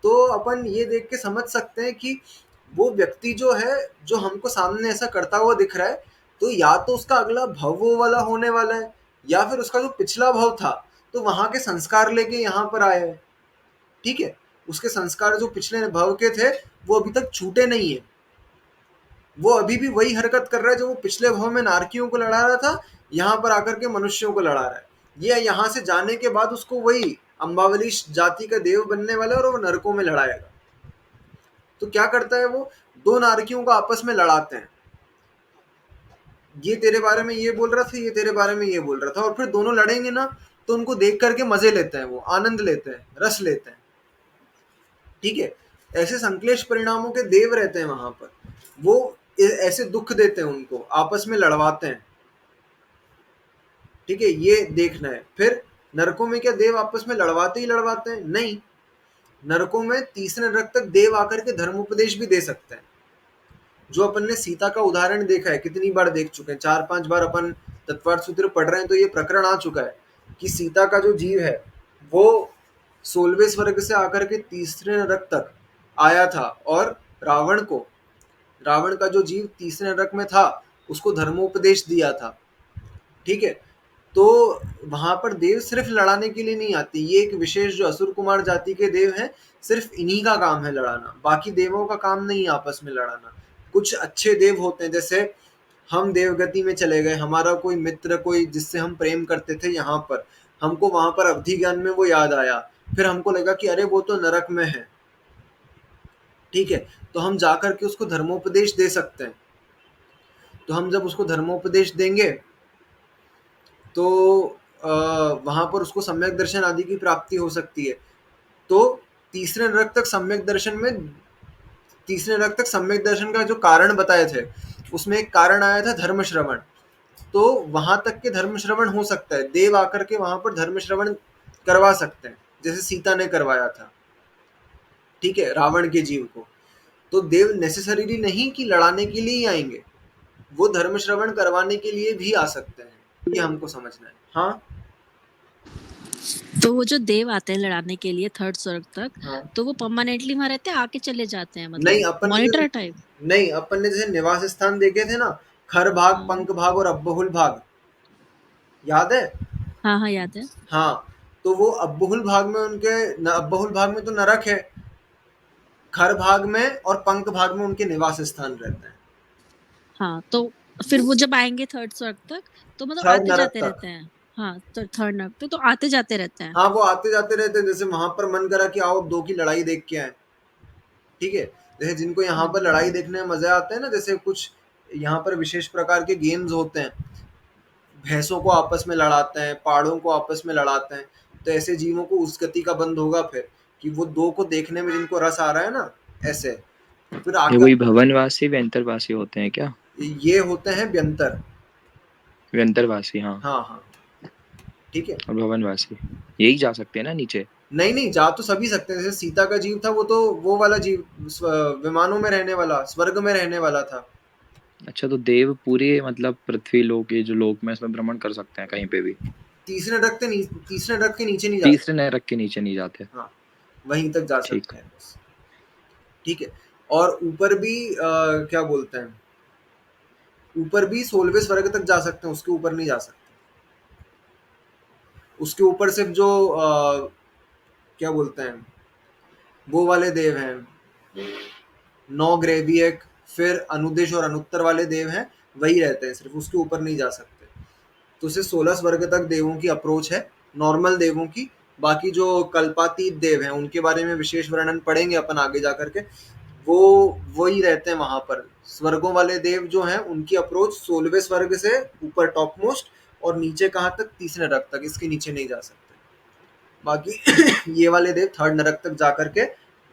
तो अपन ये देख के समझ सकते हैं कि वो व्यक्ति जो है, जो हमको सामने ऐसा करता हुआ दिख रहा है, तो या तो उसका अगला भव वो वाला होने वाला है, या फिर उसका जो पिछला भव था तो वहां के संस्कार लेके यहाँ पर आया है, ठीक है। उसके संस्कार जो पिछले भव के थे वो अभी तक छूटे नहीं है, वो अभी भी वही हरकत कर रहा है जो वो पिछले भव में नारकियों को लड़ा रहा था, यहाँ पर आकर के मनुष्यों को लड़ा रहा है। ये यहाँ से जाने के बाद उसको वही अम्बावली जाति का देव बनने वाला है और वो नरकों में लड़ाएगा। तो क्या करता है वो, दो नारकियों को आपस में लड़ाते हैं, ये तेरे बारे में ये बोल रहा था, ये तेरे बारे में ये बोल रहा था, और फिर दोनों लड़ेंगे ना, तो उनको देख करके मजे लेते हैं, वो आनंद लेते हैं, रस लेते हैं। ठीक है, ऐसे संक्लेश परिणामों के देव रहते हैं वहां पर, वो ऐसे दुख देते हैं, उनको आपस में लड़वाते हैं। ठीक है, ये देखना है। फिर नरकों में क्या देव आपस में लड़वाते ही लड़वाते हैं? नहीं, नरकों में तीसरे नरक तक देव आकर के धर्मोपदेश भी दे सकते हैं। जो अपन ने सीता का उदाहरण देखा है, कितनी बार देख चुके हैं, 4-5 बार अपन तत्वार्थ सूत्र पढ़ रहे हैं, तो ये प्रकरण आ चुका है कि सीता का जो जीव है वो 16वें स्वर्ग से आकर के तीसरे नरक तक आया था, और रावण का जो जीव तीसरे नरक में था उसको धर्मोपदेश दिया था। ठीक है, तो वहां पर देव सिर्फ लड़ाने के लिए नहीं आती, ये एक विशेष जो असुर कुमार जाति के देव हैं, सिर्फ इन्हीं का काम है लड़ाना, बाकी देवों का काम नहीं है आपस में लड़ाना। कुछ अच्छे देव होते हैं, जैसे हम देवगति में चले गए, हमारा कोई मित्र, कोई जिससे हम प्रेम करते थे, यहाँ पर हमको वहां पर अवधि ज्ञान में वो याद आया, फिर हमको लगा कि अरे वो तो नरक में है। ठीक है, तो हम जाकर के उसको धर्मोपदेश दे सकते हैं। तो हम जब उसको धर्मोपदेश देंगे तो वहां पर उसको सम्यक दर्शन आदि की प्राप्ति हो सकती है। तो तीसरे नरक तक सम्यक दर्शन में, तीसरे नरक तक सम्यक दर्शन का जो कारण बताए थे, उसमें एक कारण आया था धर्म श्रवण। तो वहां तक के धर्म श्रवण हो सकता है, देव आकर के वहां पर धर्म श्रवण करवा सकते हैं, जैसे सीता ने करवाया था। ठीक है, रावण के जीव को। तो देव नेसेसरीली नहीं कि लड़ाने के लिए ही आएंगे, वो धर्म श्रवण करवाने के लिए भी आ सकते हैं, ये हमको समझना है। हाँ, तो वो जो देव आते हैं लड़ाने के लिए थर्ड स्वर्ग तक, हाँ। तो वो परमानेंटली वहां रहते हैं, आके चले जाते हैं, नहीं, मतलब अपन ने मॉनिटर टाइप? नहीं, अपन ने जैसे निवास स्थान देखे थे ना, खर भाग, हाँ पंख भाग और अब्बहुल भाग, याद है? हाँ हाँ, याद है। हाँ, तो वो अब्बहुल भाग में उनके अब्बहुल भाग में तो नरक है, खर भाग में और पंख भाग में उनके निवास स्थान रहते हैं। हाँ, तो फिर वो जब आएंगे थर्ड स्वर्ग तक, तो मतलब थर्ड आते नरक जाते तक। रहते हैं? हाँ, तो थर्ड नरक तक तो आते जाते रहते हैं। हाँ, वो आते जाते रहते हैं, जैसे वहां पर मन करा कि आओ दो की लड़ाई देख के आए। ठीक है, जैसे जिनको यहाँ पर लड़ाई देखने में मजा आता है ना, जैसे कुछ यहाँ पर विशेष प्रकार के गेम्स होते हैं, भैंसों को आपस में लड़ाते हैं, पहाड़ों को आपस में लड़ाते हैं, तो ऐसे जीवों को उस गति का बंद होगा फिर, कि वो दो को देखने में जिनको रस आ रहा है ना, ऐसे फिर ये आकर वही भवनवासी व्यंतरवासी होते हैं क्या? ये होते हैं व्यंतर। व्यंतरवासी, हाँ। हाँ हाँ, ठीक है। और भवनवासी यही जा सकते हैं ना नीचे? नहीं नहीं, जा तो सभी सकते हैं, जैसे सीता का जीव था वो तो वो वाला जीव विमानों में रहने वाला, स्वर्ग में रहने वाला था। अच्छा, तो देव पूरे मतलब पृथ्वी लोक, ये जो लोक में, इसमें भ्रमण कर सकते हैं कहीं पे भी? तीसरे नरक के नीचे नहीं जा तीसरे सकते। नरक के नीचे नहीं जाते? हाँ, वहीं तक जा ठीक। सकते हैं बस। ठीक है, और ऊपर भी क्या बोलते हैं, ऊपर भी 16वें स्वर्ग तक जा सकते हैं, उसके ऊपर नहीं जा सकते। उसके ऊपर सिर्फ जो क्या बोलते हैं, वो वाले देव हैं, 9 ग्रेवियक, फिर अनुदेश और अनुत्तर वाले देव हैं, वही रहते हैं, सिर्फ उसके ऊपर नहीं जा सकते। तो सिर्फ 16 स्वर्ग तक देवों की अप्रोच है, नॉर्मल देवों की। बाकी जो कल्पातीत देव हैं उनके बारे में विशेष वर्णन पढ़ेंगे अपन आगे जा करके, वो वही रहते हैं वहां पर। स्वर्गों वाले देव जो हैं उनकी अप्रोच 16वें स्वर्ग से ऊपर टॉप मोस्ट, और नीचे कहाँ तक, तीसरे नरक तक, इसके नीचे नहीं जा सकते। बाकी ये वाले देव थर्ड नरक तक जा करके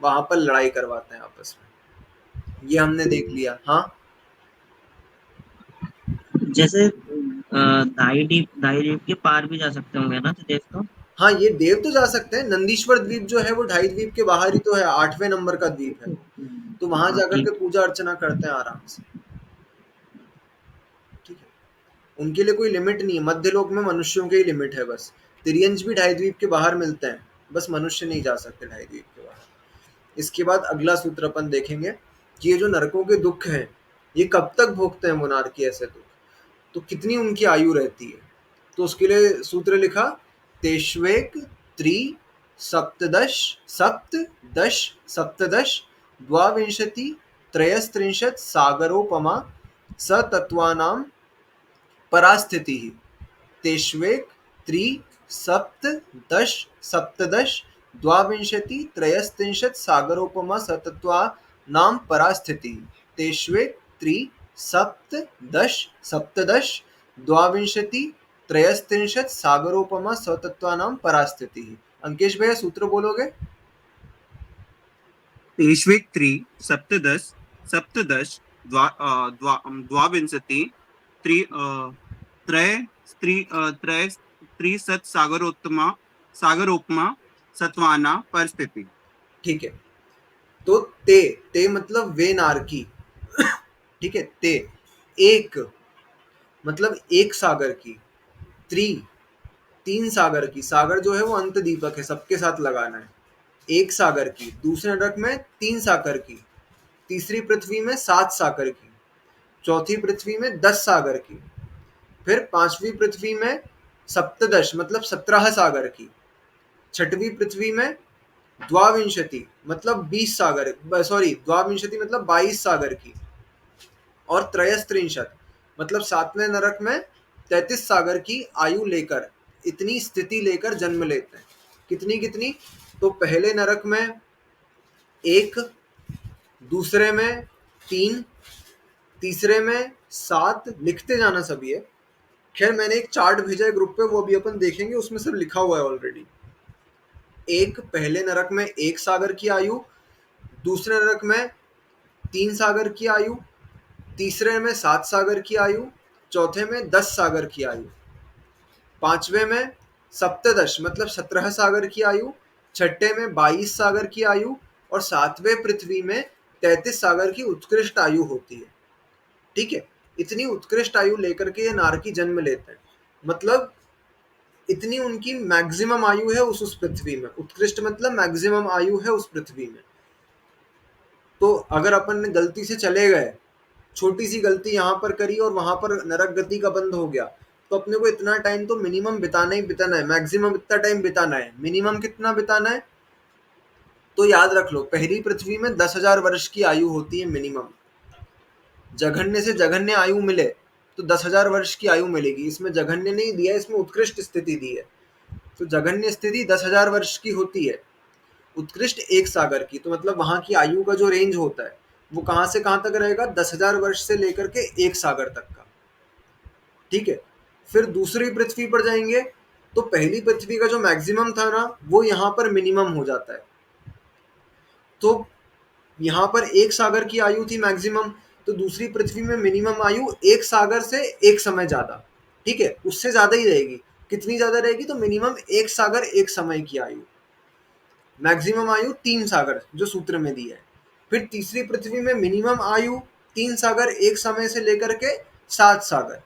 वहां पर लड़ाई करवाते हैं आपस में, ये हमने देख लिया। हाँ, जैसे दाई द्वीप के पार भी जा सकते होंगे ना, तो देव तो? हाँ, ये देव तो जा सकते हैं। नंदीश्वर द्वीप जो है वो ढाई द्वीप के बाहर ही तो है, 8वें नंबर का द्वीप है, तो वहां हाँ, जाकर ठीक। के पूजा अर्चना करते हैं आराम से। ठीक है, उनके लिए कोई लिमिट नहीं है, मध्य लोक में मनुष्यों के ही लिमिट है बस। तिर्यंज भी ढाई द्वीप के बाहर मिलते हैं, बस मनुष्य नहीं जा सकते ढाई द्वीप के बाहर। इसके बाद अगला सूत्र अपन देखेंगे कि ये जो नरकों के दुख हैं, ये कब तक भोगते हैं मुनार्की ऐसे दुख, तो कितनी उनकी आयु रहती है। तो उसके लिए सूत्र लिखा, तेष्वेक त्रि सप्तदश सप्तदश सप्तदश द्वाविंशति त्रयस्त्रिंशत् सागरोपमा सतत्वानां परास्थितिः। तेष्वेक त्रि सप्तदश सप्तदश द्वाविंशति त्रयस्त्रिंशत् सागरोपमा सतत्वानां परास्थितिः। तेष्वेक त्रि सप्तदश सप्तदश द्वाविंशति त्रयस्त्रिंशत् सागरोपमा सतत्वानां परास्थितिः। अंकेश भैया सूत्र बोलोगे? तेष्वेक 3 सप्तदश सप्तदश द्वाविंशति त्रय त्रिशत सागरोपमा सत्वाना परिस्थिति। ठीक है, तो ते मतलब वे नारकी, ठीक है, ते एक मतलब एक सागर की, त्रि तीन सागर की, सागर जो है वो अंत दीपक है, सबके साथ लगाना है, एक सागर की, दूसरे नरक में 3 सागर की, तीसरी पृथ्वी में 7 सागर की, चौथी पृथ्वी में 10 सागर की, फिर पांचवी पृथ्वी में सप्तदश मतलब 17 सागर की, छठवीं पृथ्वी में द्वाविंशति मतलब 20 सागर, द्वाविंशति मतलब 22 सागर की, और त्रयस्त्रिंशत मतलब 7वें नरक में 33 सागर की आयु लेकर, इतनी स्थिति लेकर जन्म लेते हैं। कितनी कितनी? तो पहले नरक में 1, दूसरे में 3, तीसरे में 7, लिखते जाना सभी है। खैर मैंने एक चार्ट भेजा है ग्रुप पे, वो अभी अपन देखेंगे, उसमें सब लिखा हुआ है ऑलरेडी। एक पहले नरक में 1 सागर की आयु, दूसरे नरक में 3 सागर की आयु, तीसरे में 7 सागर की आयु, चौथे में 10 सागर की आयु, पांचवे में सप्तदश मतलब 17 सागर की आयु, छठे में 22 सागर की आयु, और सातवें पृथ्वी में 33 सागर की उत्कृष्ट आयु होती है। ठीक है, इतनी उत्कृष्ट आयु लेकर के ये नारकी जन्म लेते हैं, मतलब इतनी उनकी मैक्सिमम आयु है उस पृथ्वी में। उत्कृष्ट मतलब मैक्सिमम आयु है उस पृथ्वी में। तो अगर अपन ने गलती से चले गए, छोटी सी गलती यहाँ पर करी और वहां पर नरक गति का बंद हो गया, तो अपने को इतना टाइम तो मिनिमम बिताना ही बिताना है, मैक्सिमम इतना टाइम बिताना है। मिनिमम कितना बिताना है? तो याद रख लो, पहली पृथ्वी में 10,000 वर्ष की आयु होती है मिनिमम। जघन्य से जघन्य आयु मिले तो 10,000 वर्ष की आयु मिलेगी। इसमें जघन्य नहीं दिया, इसमें उत्कृष्ट स्थिति दी है। तो जघन्य स्थिति 10,000 वर्ष की होती है, उत्कृष्ट 1 सागर की। तो मतलब वहां की आयु का जो रेंज होता है वो कहां से कहां तक रहेगा? 10,000 वर्ष से लेकर के 1 सागर तक का। ठीक है, फिर दूसरी पृथ्वी पर जाएंगे तो पहली पृथ्वी का जो मैक्सिमम था ना, वो यहाँ पर मिनिमम हो जाता है। तो यहाँ पर 1 सागर की आयु थी मैक्सिमम, तो दूसरी पृथ्वी में मिनिमम आयु 1 सागर से 1 समय ज्यादा। ठीक है, उससे ज्यादा ही रहेगी। कितनी ज्यादा रहेगी? तो मिनिमम 1 सागर 1 समय की आयु, मैक्सिमम आयु 3 सागर जो सूत्र में दी है। फिर तीसरी पृथ्वी में मिनिमम आयु 3 सागर 1 समय से लेकर के 7 सागर।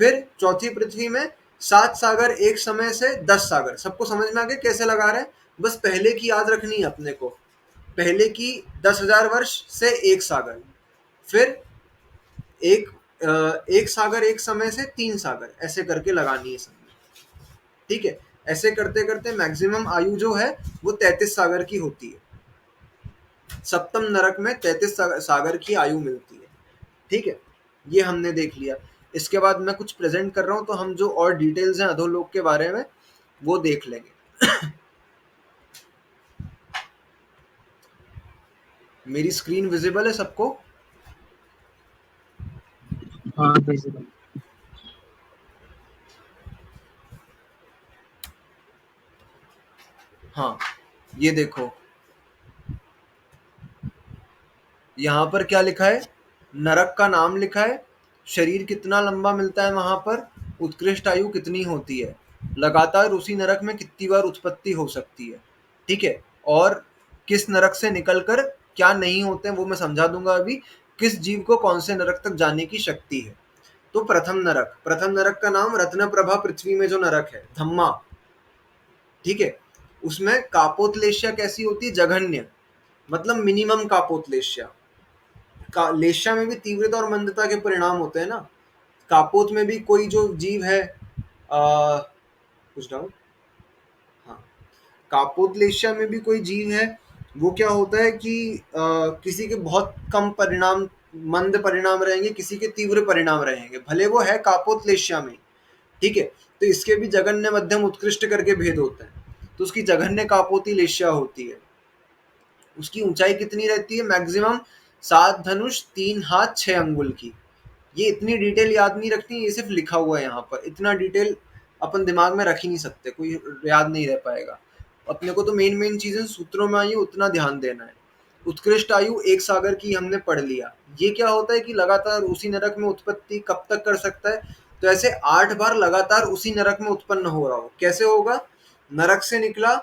फिर चौथी पृथ्वी में 7 सागर 1 समय से 10 सागर। सबको समझ में आ गया कैसे लगा रहे हैं? बस पहले की याद रखनी है अपने को, पहले की 10,000 वर्ष से 1 सागर, फिर एक सागर 1 समय से 3 सागर, ऐसे करके लगानी है सब। ठीक है, ऐसे करते करते मैक्सिमम आयु जो है वो 33 सागर की होती है। सप्तम नरक में 33 सागर की आयु मिलती है। ठीक है, ये हमने देख लिया। इसके बाद मैं कुछ प्रेजेंट कर रहा हूं, तो हम जो और डिटेल्स हैं अधोलोक के बारे में वो देख लेंगे। मेरी स्क्रीन विजिबल है सबको? हाँ विजिबल। हाँ, ये देखो यहाँ पर क्या लिखा है, नरक का नाम लिखा है, शरीर कितना लंबा मिलता है वहां पर, उत्कृष्ट आयु कितनी होती है, लगातार उसी नरक में कितनी बार उत्पत्ति हो सकती है। ठीक है, और किस नरक से निकलकर क्या नहीं होते हैं वो मैं समझा दूंगा अभी, किस जीव को कौन से नरक तक जाने की शक्ति है। तो प्रथम नरक का नाम रत्न प्रभा पृथ्वी में जो नरक है, धम्मा। ठीक है, उसमें कापोतलेश्या कैसी होती है? जघन्य मतलब मिनिमम कापोतलेश्या। लेश्या में भी तीव्रता और मंदता के परिणाम होते हैं ना। कापोत में भी कोई जो जीव है, कुछ डाउट? हाँ, कापोत लेश्या में भी कोई जीव है, वो क्या होता है कि किसी के बहुत कम परिणाम, मंद परिणाम रहेंगे, किसी के तीव्र परिणाम रहेंगे, भले वो है कापोत लेश्या में। ठीक है, तो इसके भी जघन्य मध्यम उत्कृष्ट करके भेद होता है। तो उसकी जघन्य कापोती लेश्या होती है। उसकी ऊंचाई कितनी रहती है? मैक्सिमम 7 धनुष 3 हाथ 6 अंगुल की। ये इतनी डिटेल याद नहीं रखनी, ये सिर्फ लिखा हुआ है यहाँ पर, इतना डिटेल अपन दिमाग में रख ही नहीं सकते, कोई याद नहीं रह पाएगा। अपने को तो मेन चीजें सूत्रों में आई उतना ध्यान देना है। उत्कृष्ट आयु एक सागर की हमने पढ़ लिया। ये क्या होता है कि लगातार उसी नरक में उत्पत्ति कब तक कर सकता है, तो ऐसे 8 बार लगातार उसी नरक में उत्पन्न हो रहा हो। कैसे होगा? नरक से निकला,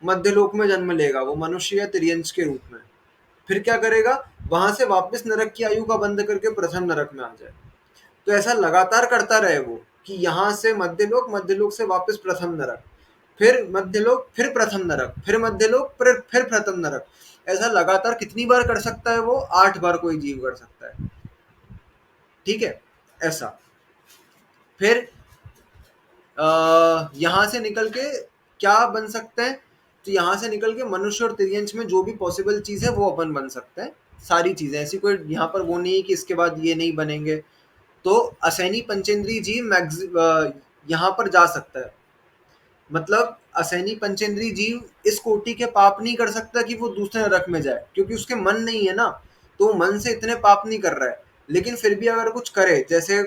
मध्यलोक में जन्म लेगा वो मनुष्य या तिर्यंच के रूप में, फिर क्या करेगा, वहां से वापस नरक की आयु का बंद करके प्रथम नरक में आ जाए। तो ऐसा लगातार करता रहे वो, कि यहाँ से मध्यलोक, मध्यलोक से वापस प्रथम नरक, फिर मध्यलोक, फिर प्रथम नरक, फिर मध्यलोक, फिर प्रथम नरक। ऐसा लगातार कितनी बार कर सकता है वो? 8 बार कोई जीव कर सकता है। ठीक है, ऐसा। फिर यहाँ से निकल के क्या बन सकते हैं, तो यहाँ से निकल के मनुष्य और तिर्यंच में जो भी पॉसिबल चीज है वो अपन बन सकते हैं, सारी चीजें। ऐसी कोई यहाँ पर वो नहीं है कि इसके बाद ये नहीं बनेंगे। तो असैनी पंचेंद्रीय जीव यहाँ पर जा सकता है। मतलब असैनी पंचेंद्रीय जीव इस कोटि के पाप नहीं कर सकता कि वो दूसरे नरक में जाए, क्योंकि उसके मन नहीं है ना, तो मन से इतने पाप नहीं कर रहा है। लेकिन फिर भी अगर कुछ करे, जैसे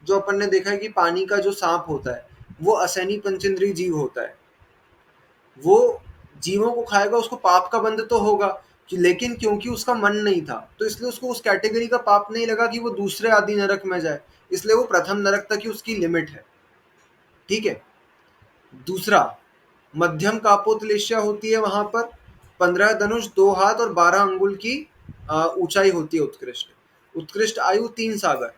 जो अपन ने देखा है कि पानी का जो सांप होता है वो असैनी पंचेंद्रीय जीव होता है, वो जीवों को खाएगा, उसको पाप का बंध तो होगा कि, लेकिन क्योंकि उसका मन नहीं था तो इसलिए उसको उस कैटेगरी का पाप नहीं लगा कि वो दूसरे आदि नरक में जाए, इसलिए वो प्रथम नरक तक ही उसकी लिमिट है। ठीक है। दूसरा, मध्यम कापोतलेश्या होती है वहां पर, 15 धनुष, 2 हाथ और 12 अंगुल की ऊंचाई होती है उत्कृष्ट। उत्कृष्ट आयु 3 सागर,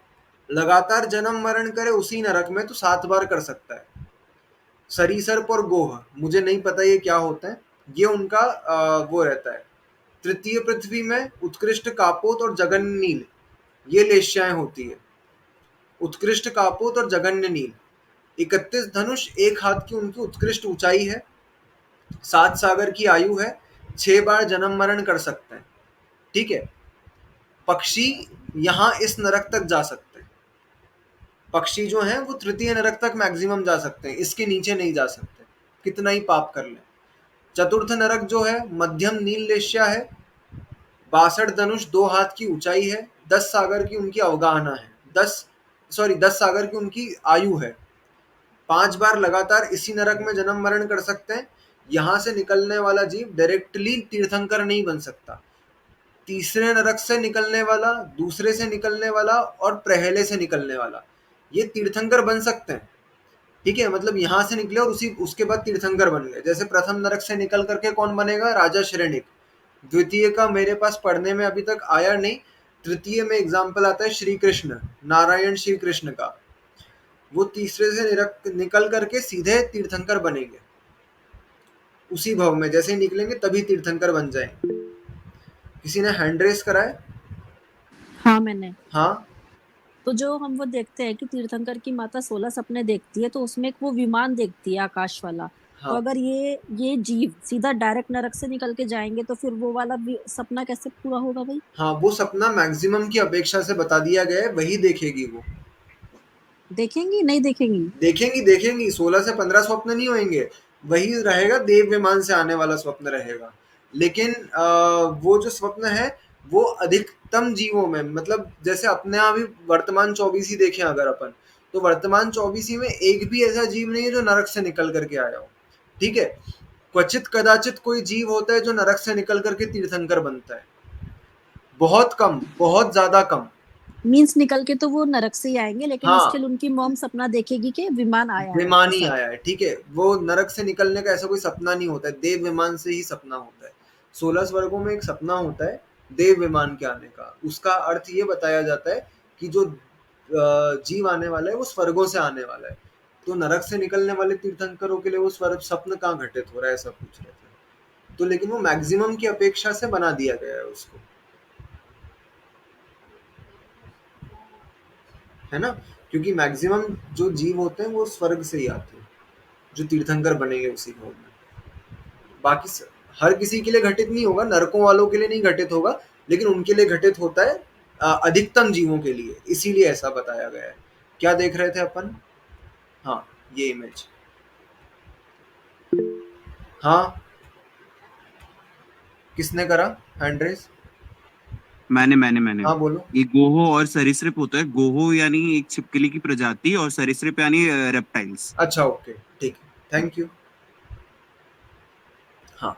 लगातार जन्म मरण करे उसी नरक में तो 7 बार कर सकता है। सरीसर्प और गोह, मुझे नहीं पता ये क्या होता है, ये उनका वो रहता है। तृतीय पृथ्वी में उत्कृष्ट कापोत और जगन्य नील, ये लेश्याएं होती है। उत्कृष्ट कापोत और जगन्य नील, 31 धनुष, 1 हाथ की उनकी उत्कृष्ट ऊंचाई है, 7 सागर की आयु है, 6 बार जन्म मरण कर सकते हैं। ठीक है। पक्षी यहाँ इस नरक तक जा सकते हैं, पक्षी जो हैं वो तृतीय नरक तक मैक्सिमम जा सकते हैं, इसके नीचे नहीं जा सकते, कितना ही पाप कर ले। चतुर्थ नरक जो है मध्यम नील लेश्या है, 62 धनुष, 2 हाथ की ऊंचाई है, 10 सागर की उनकी अवगाहना है, 10 सागर की उनकी आयु है। 5 बार लगातार इसी नरक में जन्म मरण कर सकते हैं। यहाँ से निकलने वाला जीव डायरेक्टली तीर्थंकर नहीं बन सकता, तीसरे नरक से निकलने वाला, दूसरे से निकलने वाला और पहले से निकलने वाला, ये तीर्थंकर बन सकते हैं। ठीक है, मतलब यहाँ से निकले और उसके बाद तीर्थंकर बन गए। जैसे प्रथम नरक से निकल करके कौन बनेगा? राजा श्रेणिक। द्वितीय का मेरे पास पढ़ने में अभी तक आया नहीं, तृतीय में एग्जाम्पल आता है श्री कृष्ण, नारायण श्री कृष्ण का, वो तीसरे से निकल करके सीधे तीर्थंकर बनेंगे उसी भव में, जैसे ही निकलेंगे तभी तीर्थंकर बन जाएंगे। किसी ने हैंड रेस करा है? हाँ मैंने। हाँ, तो जो हम वो देखते हैं कि तीर्थंकर की माता 16 सपने देखती है, तो उसमें एक वो विमान देखती है आकाश वाला। तो हाँ, अगर ये जीव सीधा डायरेक्ट नरक से निकल के जाएंगे तो फिर वो वाला सपना कैसे पूरा होगा भाई? हाँ, वो सपना मैक्सिमम की अपेक्षा से बता दिया गया है, वही देखेगी वो। देखेंगी नहीं देखेंगी? देखेंगी 16 से 15 स्वप्न नहीं होंगे, वही रहेगा, देव विमान से आने वाला स्वप्न रहेगा। लेकिन वो जो स्वप्न है वो अधिकतम जीवों में, मतलब जैसे अपने यहाँ भी वर्तमान 24 ही देखें अगर अपन, तो वर्तमान 24 में एक भी ऐसा जीव नहीं है जो नरक से निकल करके आया हो। ठीक है। क्वचित कदाचित कोई जीव होता है जो नरक से निकल करके तीर्थंकर बनता है, बहुत कम, बहुत ज्यादा कम। मीन्स निकल के तो वो नरक से ही आएंगे, लेकिन हाँ, स्टिल उनकी मॉम सपना देखेगी कि विमान आया है विमान ही ऐसा। आया है। ठीक है, वो नरक से निकलने का ऐसा कोई सपना नहीं होता है, देव विमान से ही सपना होता है। 16 स्वर्गों में एक सपना होता है देव विमान के आने का, उसका अर्थ ये बताया जाता है कि जो जीव आने वाला है वो स्वर्गों से आने वाला है। तो नरक से निकलने वाले तीर्थंकरों के लिए वो स्वर्ग स्वप्न कहाँ घटित हो रहा है, ऐसा पूछ रहे थे। तो लेकिन वो मैक्सिमम की अपेक्षा से बना दिया गया है उसको, है ना, क्योंकि मैक्सिमम जो जीव होते हैं वो स्वर्ग से ही आते हैं, जो तीर्थंकर बनेंगे उसी भवन में। बाकी हर किसी के लिए घटित नहीं होगा, नरकों वालों के लिए नहीं घटित होगा, लेकिन उनके लिए घटित होता है अधिकतम जीवों के लिए, इसीलिए ऐसा बताया गया है। क्या देख रहे थे अपन? हाँ, ये इमेज। हाँ, किसने करा हैंड रेस? मैंने हाँ बोलो। ये गोहो और सरीसृप होता है। गोहो यानी एक छिपकली की प्रजाति और सरीसृप यानी रेप्टाइल्स। अच्छा ओके ठीक है, थैंक यू। हाँ,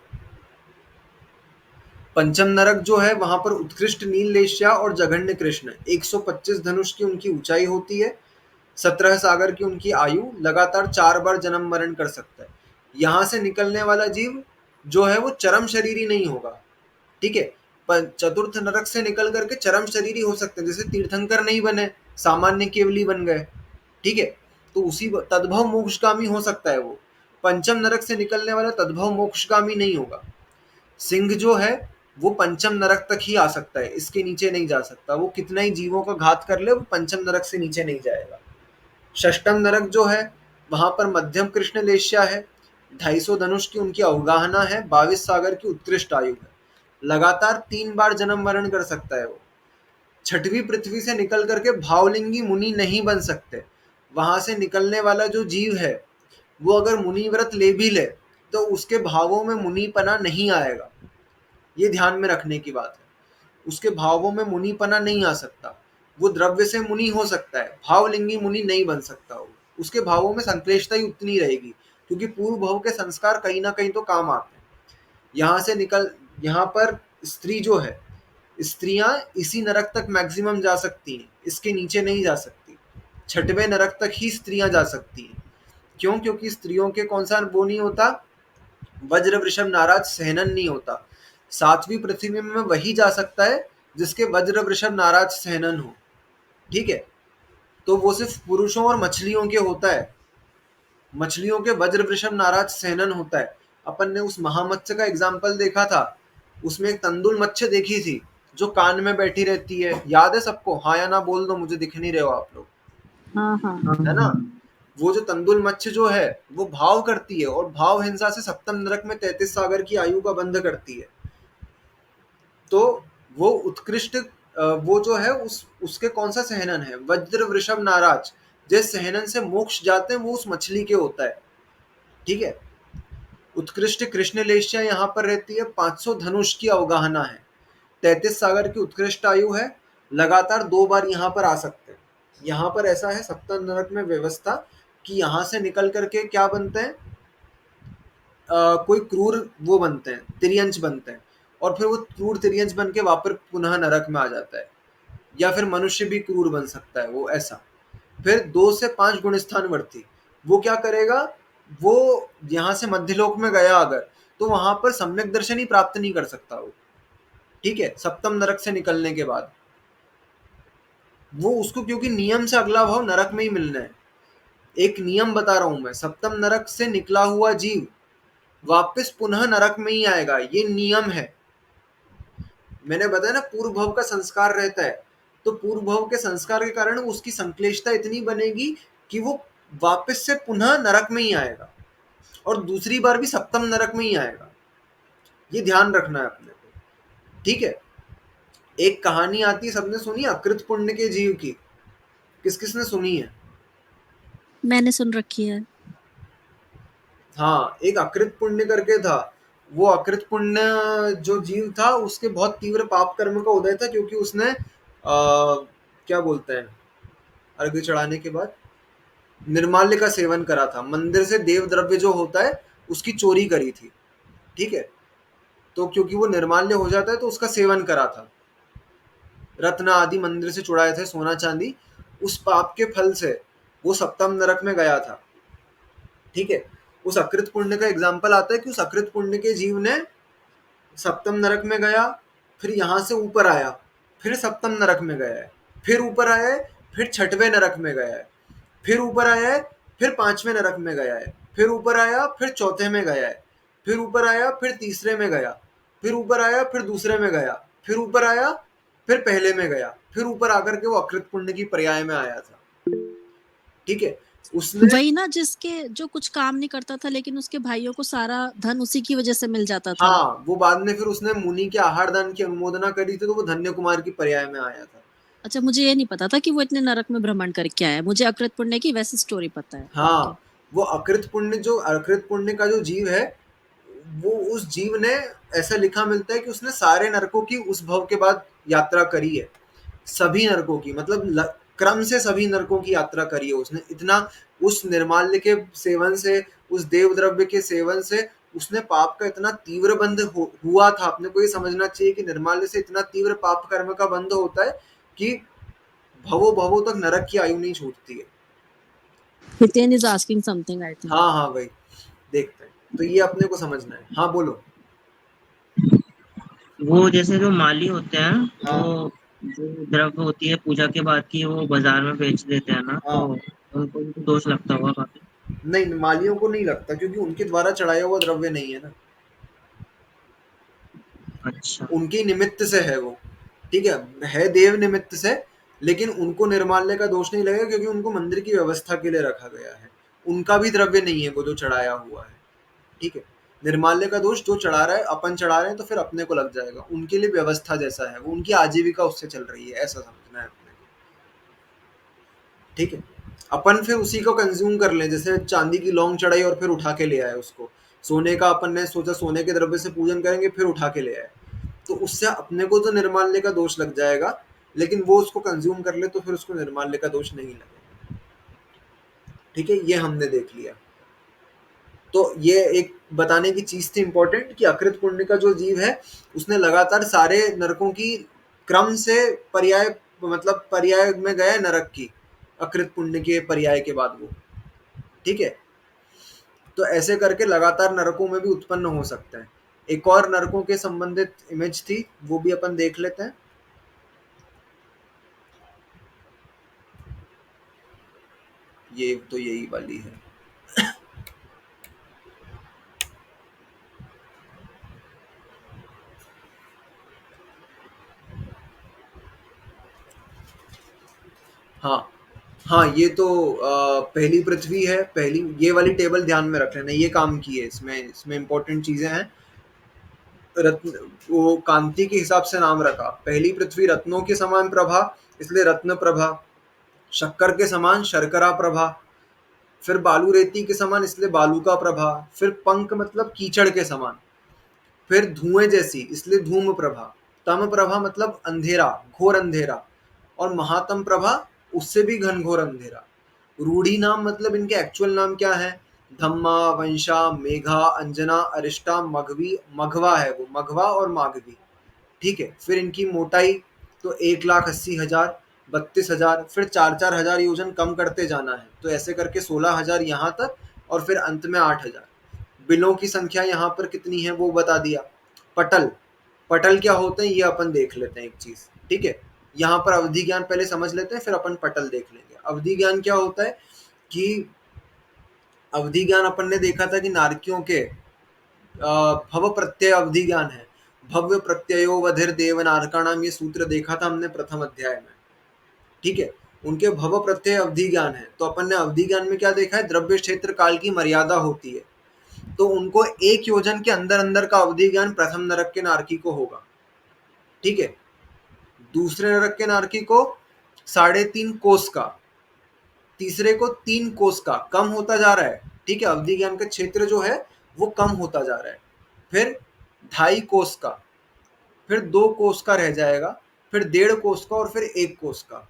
पंचम नरक जो है वहां पर उत्कृष्ट नीललेश्या और जघन्य कृष्ण, 125 धनुष की उनकी ऊंचाई होती है, 17 सागर की उनकी आयु, लगातार 4 बार जन्म मरण कर सकता है। यहाँ से निकलने वाला जीव जो है वो चरम शरीरी नहीं होगा, ठीक है। पर चतुर्थ नरक से निकल करके चरम शरीरी हो सकते हैं, जैसे तीर्थंकर नहीं बने, सामान्य केवली बन गए, ठीक है। तो उसी तद्भव मोक्षगामी हो सकता है वो। पंचम नरक से निकलने वाला तद्भव मोक्षगामी नहीं होगा। सिंह जो है वो पंचम नरक तक ही आ सकता है, इसके नीचे नहीं जा सकता। वो कितना ही जीवों का घात कर ले, वो पंचम नरक से नीचे नहीं जाएगा। षष्टम नरक जो है वहां पर मध्यम कृष्ण लेश्या है, 250 धनुष की उनकी अवगाहना है, 22 सागर की उत्कृष्ट आयु है, लगातार 3 बार जन्म मरण कर सकता है वो। छठवीं पृथ्वी से निकल करके भावलिंगी मुनि नहीं बन सकते। वहां से निकलने वाला जो जीव है वो अगर मुनि व्रत ले भी ले तो उसके भावों में मुनिपना नहीं आएगा, ये ध्यान में रखने की बात है। उसके भावों में मुनिपना नहीं आ सकता। वो द्रव्य से मुनि हो सकता है, भावलिंगी मुनि नहीं बन सकता वो। उसके भावों में संश्लेषता ही उतनी रहेगी, क्योंकि पूर्व भाव के संस्कार कहीं ना कहीं तो काम आते हैं। यहाँ से निकल, यहाँ पर स्त्री जो है, स्त्रियां इसी नरक तक मैक्सिमम जा सकती हैं, इसके नीचे नहीं जा सकती। छठवें नरक तक ही स्त्रियां जा सकती हैं। क्यों? क्योंकि स्त्रियों के कौन सा वो नहीं होता, वज्र वृषभ नाराज सहनन नहीं होता। 7वीं पृथ्वी में वही जा सकता है जिसके वज्र वृषभ नाराज सहनन हो, ठीक है। तो वो सिर्फ पुरुषों और मछलियों के होता है, मछलियों के वज्र वृषभ नाराज सहनन होता है। अपन ने उस महामत्स्य का एग्जाम्पल देखा था, उसमें एक तंदुल मत्स्य देखी थी जो कान में बैठी रहती है, याद है सबको? हाँ या ना बोल दो, मुझे दिख नहीं रहे हो आप लोग, हाँ हाँ है ना। वो जो तंदुल मत्स्य जो है वो भाव करती है, और भाव हिंसा से सप्तम नरक में 33 सागर की आयु का बंध करती है। तो वो उत्कृष्ट वो जो है उसके कौन सा सहनन है, वज्र वृषभ नाराज। जिस सहनन से मोक्ष जाते हैं वो उस मछली के होता है, ठीक है। उत्कृष्ट कृष्ण लेश्या यहाँ पर रहती है, 500 धनुष की अवगाहना है, 33 सागर की उत्कृष्ट आयु है, लगातार 2 बार यहाँ पर आ सकते हैं। यहाँ पर ऐसा है सप्तम नरक में व्यवस्था कि यहाँ से निकल करके क्या बनते हैं, कोई क्रूर वो बनते हैं, तिर्यंच बनते हैं, और फिर वो क्रूर तिर्यंच बन के वापस पुनः नरक में आ जाता है। या फिर मनुष्य भी क्रूर बन सकता है वो, ऐसा। फिर 2 से 5 गुणस्थान वर्ती, वो क्या करेगा, वो यहाँ से मध्यलोक में गया अगर, तो वहां पर सम्यक दर्शन ही प्राप्त नहीं कर सकता वो, ठीक है, सप्तम नरक से निकलने के बाद। वो उसको क्योंकि नियम से अगला भाव नरक में ही मिलना है। एक नियम बता रहा हूं मैं, सप्तम नरक से निकला हुआ जीव वापस पुनः नरक में ही आएगा, ये नियम है। मैंने बताया ना पूर्व भव का संस्कार रहता है, तो पूर्व भव के संस्कार के कारण उसकी संश्लेषता इतनी बनेगी कि वो वापस से पुनः नरक में ही आएगा, और दूसरी बार भी सप्तम नरक में ही आएगा। ये ध्यान रखना है अपने को, ठीक है। एक कहानी आती है, सबने सुनी, अकृत पुण्य के जीव की? किस किसने सुनी है? मैंने सुन रखी है। हाँ, एक अकृत पुण्य करके था। वो अकृत पुण्य जो जीव था उसके बहुत तीव्र पाप कर्म का उदय था, क्योंकि उसने क्या बोलते हैं, अर्घ्य चढ़ाने के बाद निर्माल्य का सेवन करा था, मंदिर से देव द्रव्य जो होता है उसकी चोरी करी थी, ठीक है। तो क्योंकि वो निर्माल्य हो जाता है तो उसका सेवन करा था, रत्न आदि मंदिर से चुराए थे, सोना चांदी। उस पाप के फल से वो सप्तम नरक में गया था, ठीक है। उस अकृत पुण्य का एग्जाम्पल आता है कि उस अकृत पुण्य के जीव ने सप्तम नरक में गया, फिर यहाँ से ऊपर आया, फिर सप्तम नरक में गया है, फिर ऊपर आया है, फिर छठवें नरक में गया है, फिर ऊपर आया है, फिर 5वें नरक में गया है, फिर ऊपर आया, फिर चौथे में गया है, फिर ऊपर आया, फिर तीसरे में गया, फिर ऊपर आया, फिर दूसरे में गया, फिर ऊपर आया, फिर पहले में गया, फिर ऊपर आकर के वो अकृत पुण्य की पर्याय में आया था, ठीक है। उसने वही ना, जिसके जो कुछ काम नहीं करता था लेकिन उसके भाइयों को सारा धन उसी की वजह से मिल जाता था। हाँ, वो बाद में फिर उसने मुनि के आहार दान की अनुमोदना करी थी, तो वो धन्य कुमार की पर्याय में आया था। अच्छा, मुझे ये नहीं पता था कि वो इतने नरक में भ्रमण करके आया है। मुझे अकृत पुण्य की वैसे स्टोरी पता है। हाँ, वो अकृत पुण्य का जो जीव है, वो उस जीव ने ऐसा लिखा मिलता है कि उसने सारे नरकों की उस भव के बाद यात्रा करी है, सभी नरकों की, मतलब क्रम से सभी नरकों की यात्रा करी है उसने। इतना उस निर्माल्य के सेवन से, उस देव द्रव्य के सेवन से उसने पाप का इतना तीव्र बंध हुआ था। अपने को ये समझना चाहिए कि निर्माल्य से इतना तीव्र पाप कर्म का बंध होता है कि भवो भवो तक नरक की आयु नहीं छूटती है। Hiten is asking something I think. हाँ हाँ भाई, देखते हैं, तो ये अपने को समझना है। हाँ बोलो। वो जैसे जो माली होते हैं, हाँ वो जो द्रव्य होती है पूजा के बाद की, वो बाजार में बेच देते हैं ना, तो हाँ, उनको भी दोष लगता होगा काफी। नहीं मालियों को नहीं लगता, क्योंकि उनके द्वारा चढ़ाया हुआ द्रव्य नहीं है ना, अच्छा। उनके निमित्त से है वो। ठीक है देव निमित्त से, लेकिन उनको निर्माल्य का दोष नहीं लगेगा, क्योंकि उनको मंदिर की व्यवस्था के लिए रखा गया है। उनका भी द्रव्य नहीं है वो जो चढ़ाया हुआ है। ठीक है, निर्माल्य का दोष जो चढ़ा रहा है, अपन चढ़ा रहे हैं तो फिर अपने को लग जाएगा। उनके लिए व्यवस्था जैसा है वो, उनकी आजीविका उससे चल रही है, ऐसा समझना है अपने को। ठीक है, अपन फिर उसी को कंज्यूम कर लें, जैसे चांदी की लौंग चढ़ाई और फिर उठा के ले आए उसको। सोने का अपन ने सोचा सोने के द्रव्य से पूजन करेंगे, फिर उठा के ले आए, तो उससे अपने को तो निर्माल्य का दोष लग जाएगा, लेकिन वो उसको कंज्यूम कर ले तो फिर उसको निर्माल्य का दोष नहीं लगेगा। ठीक है, ये हमने देख लिया। तो ये एक बताने की चीज थी इंपॉर्टेंट, कि अकृत पुण्य का जो जीव है उसने लगातार सारे नरकों की क्रम से पर्याय, मतलब पर्याय में गया है नरक की, अकृत पुण्य के पर्याय के बाद वो। ठीक है, तो ऐसे करके लगातार नरकों में भी उत्पन्न हो सकता है। एक और नरकों के संबंधित इमेज थी, वो भी अपन देख लेते हैं। ये तो यही वाली है। हाँ हाँ, ये तो पहली पृथ्वी है। पहली ये वाली टेबल ध्यान में रख लेना, ये काम की है, इसमें इसमें इंपॉर्टेंट चीजें हैं। रत्न, वो कांति के हिसाब से नाम रखा। पहली पृथ्वी रत्नों के समान प्रभा, इसलिए रत्न प्रभा। शक्कर के समान शर्करा प्रभा। फिर बालू रेती के समान, इसलिए बालू का प्रभा। फिर पंख मतलब कीचड़ के समान। फिर धुएं जैसी, इसलिए धूम प्रभा। तम प्रभा मतलब अंधेरा, घोर अंधेरा। और महातम प्रभा, उससे भी घनघोर अंधेरा। रूढ़ी नाम मतलब इनके एक्चुअल नाम क्या है? धम्मा, वंशा, मेघा, अंजना, अरिष्टा, मघवी, मघवा है वो, मघवा और माघवी। ठीक है, फिर इनकी मोटाई तो 1,80,000, 32,000, फिर 4,4,000 योजन कम करते जाना है, तो ऐसे करके 16,000 यहाँ तक, और फिर अंत में 8,000। बिलों की संख्या यहाँ पर कितनी है वो बता दिया। पटल, पटल क्या होते हैं ये अपन देख लेते हैं एक चीज। ठीक है, यहाँ पर अवधि ज्ञान पहले समझ लेते हैं, फिर अपन पटल देख लेंगे। अवधि ज्ञान क्या होता है कि अवधि ज्ञान अपन ने देखा था कि नारकियों के भव प्रत्यय अवधि ज्ञान है। भव्य प्रत्ययो वधिर देव नारकाणाम, ये सूत्र देखा था हमने प्रथम अध्याय में। ठीक है, उनके भव प्रत्यय अवधि ज्ञान है। तो अपन ने अवधि ज्ञान में क्या देखा है? द्रव्य क्षेत्र काल की मर्यादा होती है, तो उनको 1 योजन के अंदर अंदर का अवधि ज्ञान प्रथम नरक के नारकी को होगा। ठीक है, दूसरे नरक के नारकी को 3.5 कोस का, तीसरे को 3 कोस का, कम होता जा रहा है। ठीक है, अवधि ज्ञान का क्षेत्र जो है वो कम होता जा रहा है। फिर 2.5 कोस का, फिर 2 कोस का रह जाएगा, फिर 1.5 कोस का, और फिर 1 कोस का।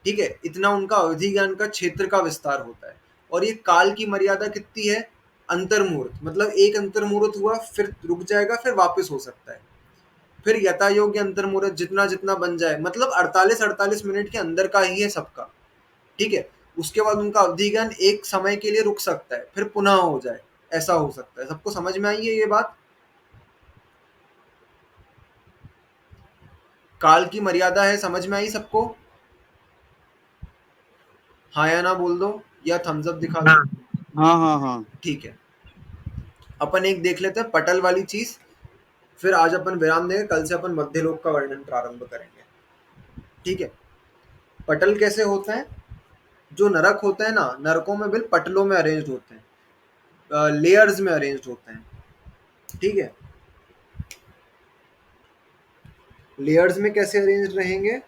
ठीक है, इतना उनका अवधि ज्ञान का क्षेत्र का विस्तार होता है। और ये काल की मर्यादा कितनी है? अंतर्मुहूर्त, मतलब एक अंतर्मुहूर्त हुआ फिर रुक जाएगा, फिर वापस हो सकता है। फिर यथा योग्य अंतर्मुहूर्त, जितना जितना बन जाए, मतलब 48-48 मिनट के अंदर का ही है सबका। ठीक है, उसके बाद उनका अवधि ज्ञान एक समय के लिए रुक सकता है, फिर पुनः हो जाए, ऐसा हो सकता है। सबको समझ में आई है ये बात? काल की मर्यादा है, समझ में आई सबको? हाँ या ना बोल दो, या थम्स अप दिखा दो। हाँ। हाँ हाँ हाँ। ठीक है, अपन एक देख लेते हैं पटल वाली चीज, फिर आज अपन विराम देंगे, कल से अपन मध्यलोक का वर्णन प्रारंभ करेंगे। ठीक है, पटल कैसे होता है? जो नरक होते हैं ना, नरकों में बिल पटलों में अरेंज होते हैं, लेयर्स में अरेंज होते हैं। ठीक है, लेयर्स में कैसे अरेंज रहेंगे?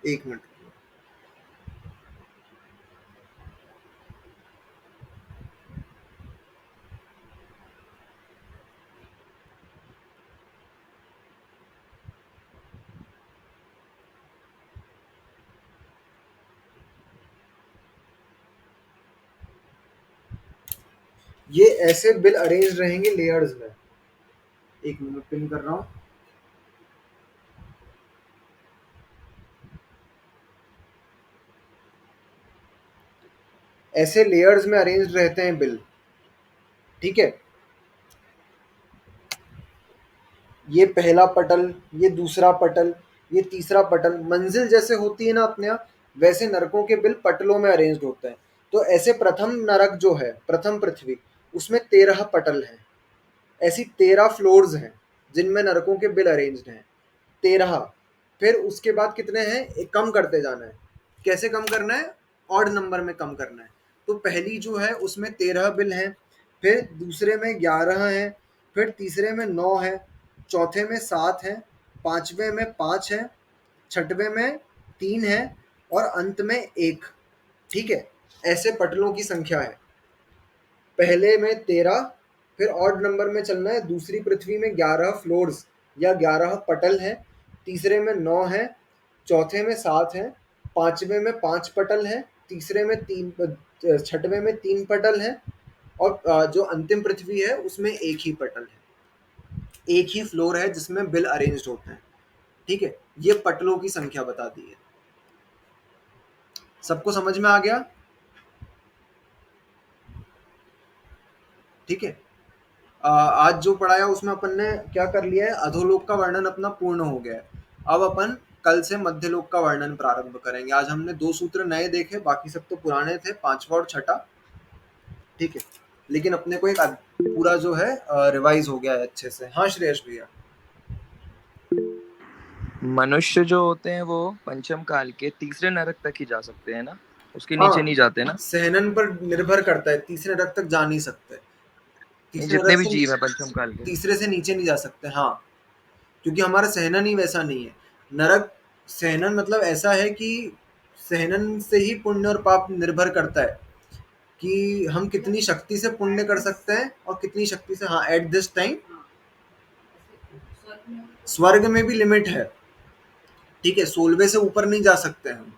एक मिनट। ये ऐसे बिल अरेंज रहेंगे लेयर्स में। एक मिनट पिन कर रहा हूँ। ऐसे लेयर्स में अरेंज रहते हैं बिल, ठीक है। ये पहला पटल, ये दूसरा पटल, ये तीसरा पटल, मंजिल जैसे होती है ना अपने यहाँ, वैसे नरकों के बिल पटलों में अरेंज्ड होते हैं। तो ऐसे प्रथम नरक जो है, प्रथम पृथ्वी, उसमें 13 पटल हैं। ऐसी 13 फ्लोर्स हैं जिनमें नरकों के बिल अरेंज्ड हैं, 13। फिर उसके बाद कितने हैं, एक कम करते जाना है। कैसे कम करना है, ऑड नंबर में कम करना है। तो पहली जो है उसमें 13 बिल हैं, फिर दूसरे में 11 हैं, फिर तीसरे में 9 है, चौथे में 7 है, पांचवें में 5 है, छठवें में 3 है और अंत में 1, ठीक है। ऐसे पटलों की संख्या है। पहले में 13, फिर ऑड नंबर में चलना है। दूसरी पृथ्वी में 11 फ्लोर्स या 11 पटल हैं, तीसरे में 9 है, चौथे में 7 है, पांचवें में 5 पटल है, तीसरे में 3, छठवें में 3 पटल है और जो अंतिम पृथ्वी है उसमें 1 ही पटल है, 1 ही फ्लोर है जिसमें बिल अरेंज्ड होते हैं, ठीक है। ये पटलों की संख्या बता दी है। सबको समझ में आ गया, ठीक है। आज जो पढ़ाया उसमें अपन ने क्या कर लिया है, अधोलोक का वर्णन अपना पूर्ण हो गया है। अब अपन कल से मध्यलोक का वर्णन प्रारंभ करेंगे। आज हमने 2 सूत्र नए देखे, बाकी सब तो पुराने थे, 5वां और 6ठा, ठीक है। लेकिन अपने को एक पूरा जो है रिवाइज हो गया है अच्छे से। हाँ श्रेयस भैया। मनुष्य जो होते हैं वो पंचम काल के तीसरे नरक तक ही जा सकते हैं ना, उसके हाँ, नीचे नहीं जाते ना। सहनन पर निर्भर करता है, तीसरे नरक तक जा नहीं सकते। तीसरे जितने नरक भी से जीव है पंचम काल के। तीसरे से नीचे नहीं जा सकते, हाँ, क्योंकि हमारा सहनन ही वैसा नहीं है। नरक सहनन मतलब ऐसा है कि सहनन से ही पुण्य और पाप निर्भर करता है कि हम कितनी शक्ति से पुण्य कर सकते हैं और कितनी शक्ति से, हाँ, एट दिस टाइम स्वर्ग में भी लिमिट है, ठीक है। 16वें से ऊपर नहीं जा सकते हम,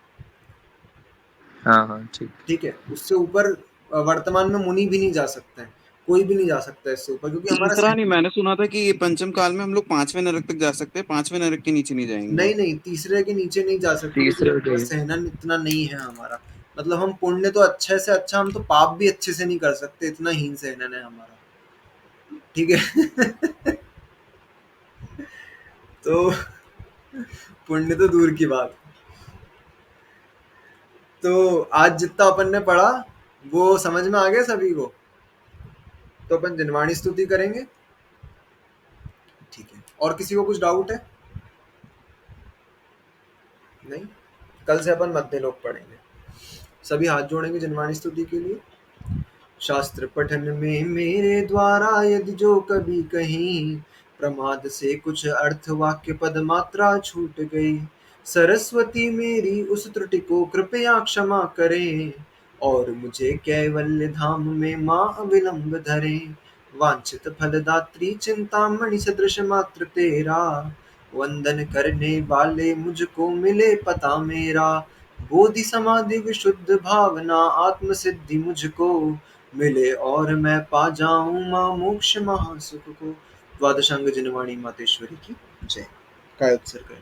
हाँ हाँ ठीक। ठीक है। उससे ऊपर वर्तमान में मुनि भी नहीं जा सकते हैं, कोई भी नहीं जा सकता इससे ऊपर, क्योंकि हमारा तीसरा नहीं, मैंने सुना था कि पंचम काल में हम लोग 5वें नरक तक जा सकते हैं, 5वें नरक के नीचे नहीं जाएंगे। नहीं नहीं, तीसरे के नीचे नहीं जा सकते, तीसरे क्योंकि के। सहनन इतना नहीं है हमारा। मतलब हम पुण्य तो अच्छे से अच्छा, हम तो पाप भी अच्छे से नहीं कर सकते, इतना हीन सहनन है हमारा, ठीक है। तो पुण्य तो दूर की बात। तो आज जितना अपन ने पढ़ा वो समझ में आ गया सभी को। तो अपन जिनवाणी स्तुति करेंगे, ठीक है। और किसी को कुछ डाउट है? नहीं, कल से अपन मध्यलोक पढ़ेंगे। सभी हाथ जोड़ेंगे जिनवाणी स्तुति के लिए। शास्त्र पठन में मेरे द्वारा यदि जो कभी कहीं प्रमाद से कुछ अर्थ वाक्य पद मात्रा छूट गई, सरस्वती मेरी उस त्रुटि को कृपया क्षमा करें और मुझे कैवल्य धाम में माँ अविलंब धरे। वांछित फलदात्री चिंतामणि सदृश मात्र तेरा, वंदन करने वाले मुझको मिले पता मेरा। बोधि समाधि विशुद्ध भावना आत्म सिद्धि मुझको मिले और मैं पा जाऊं माँ मोक्ष महासुख को। द्वादशांग जिनवाणी मातेश्वरी की जय। काय उत्सर्ग।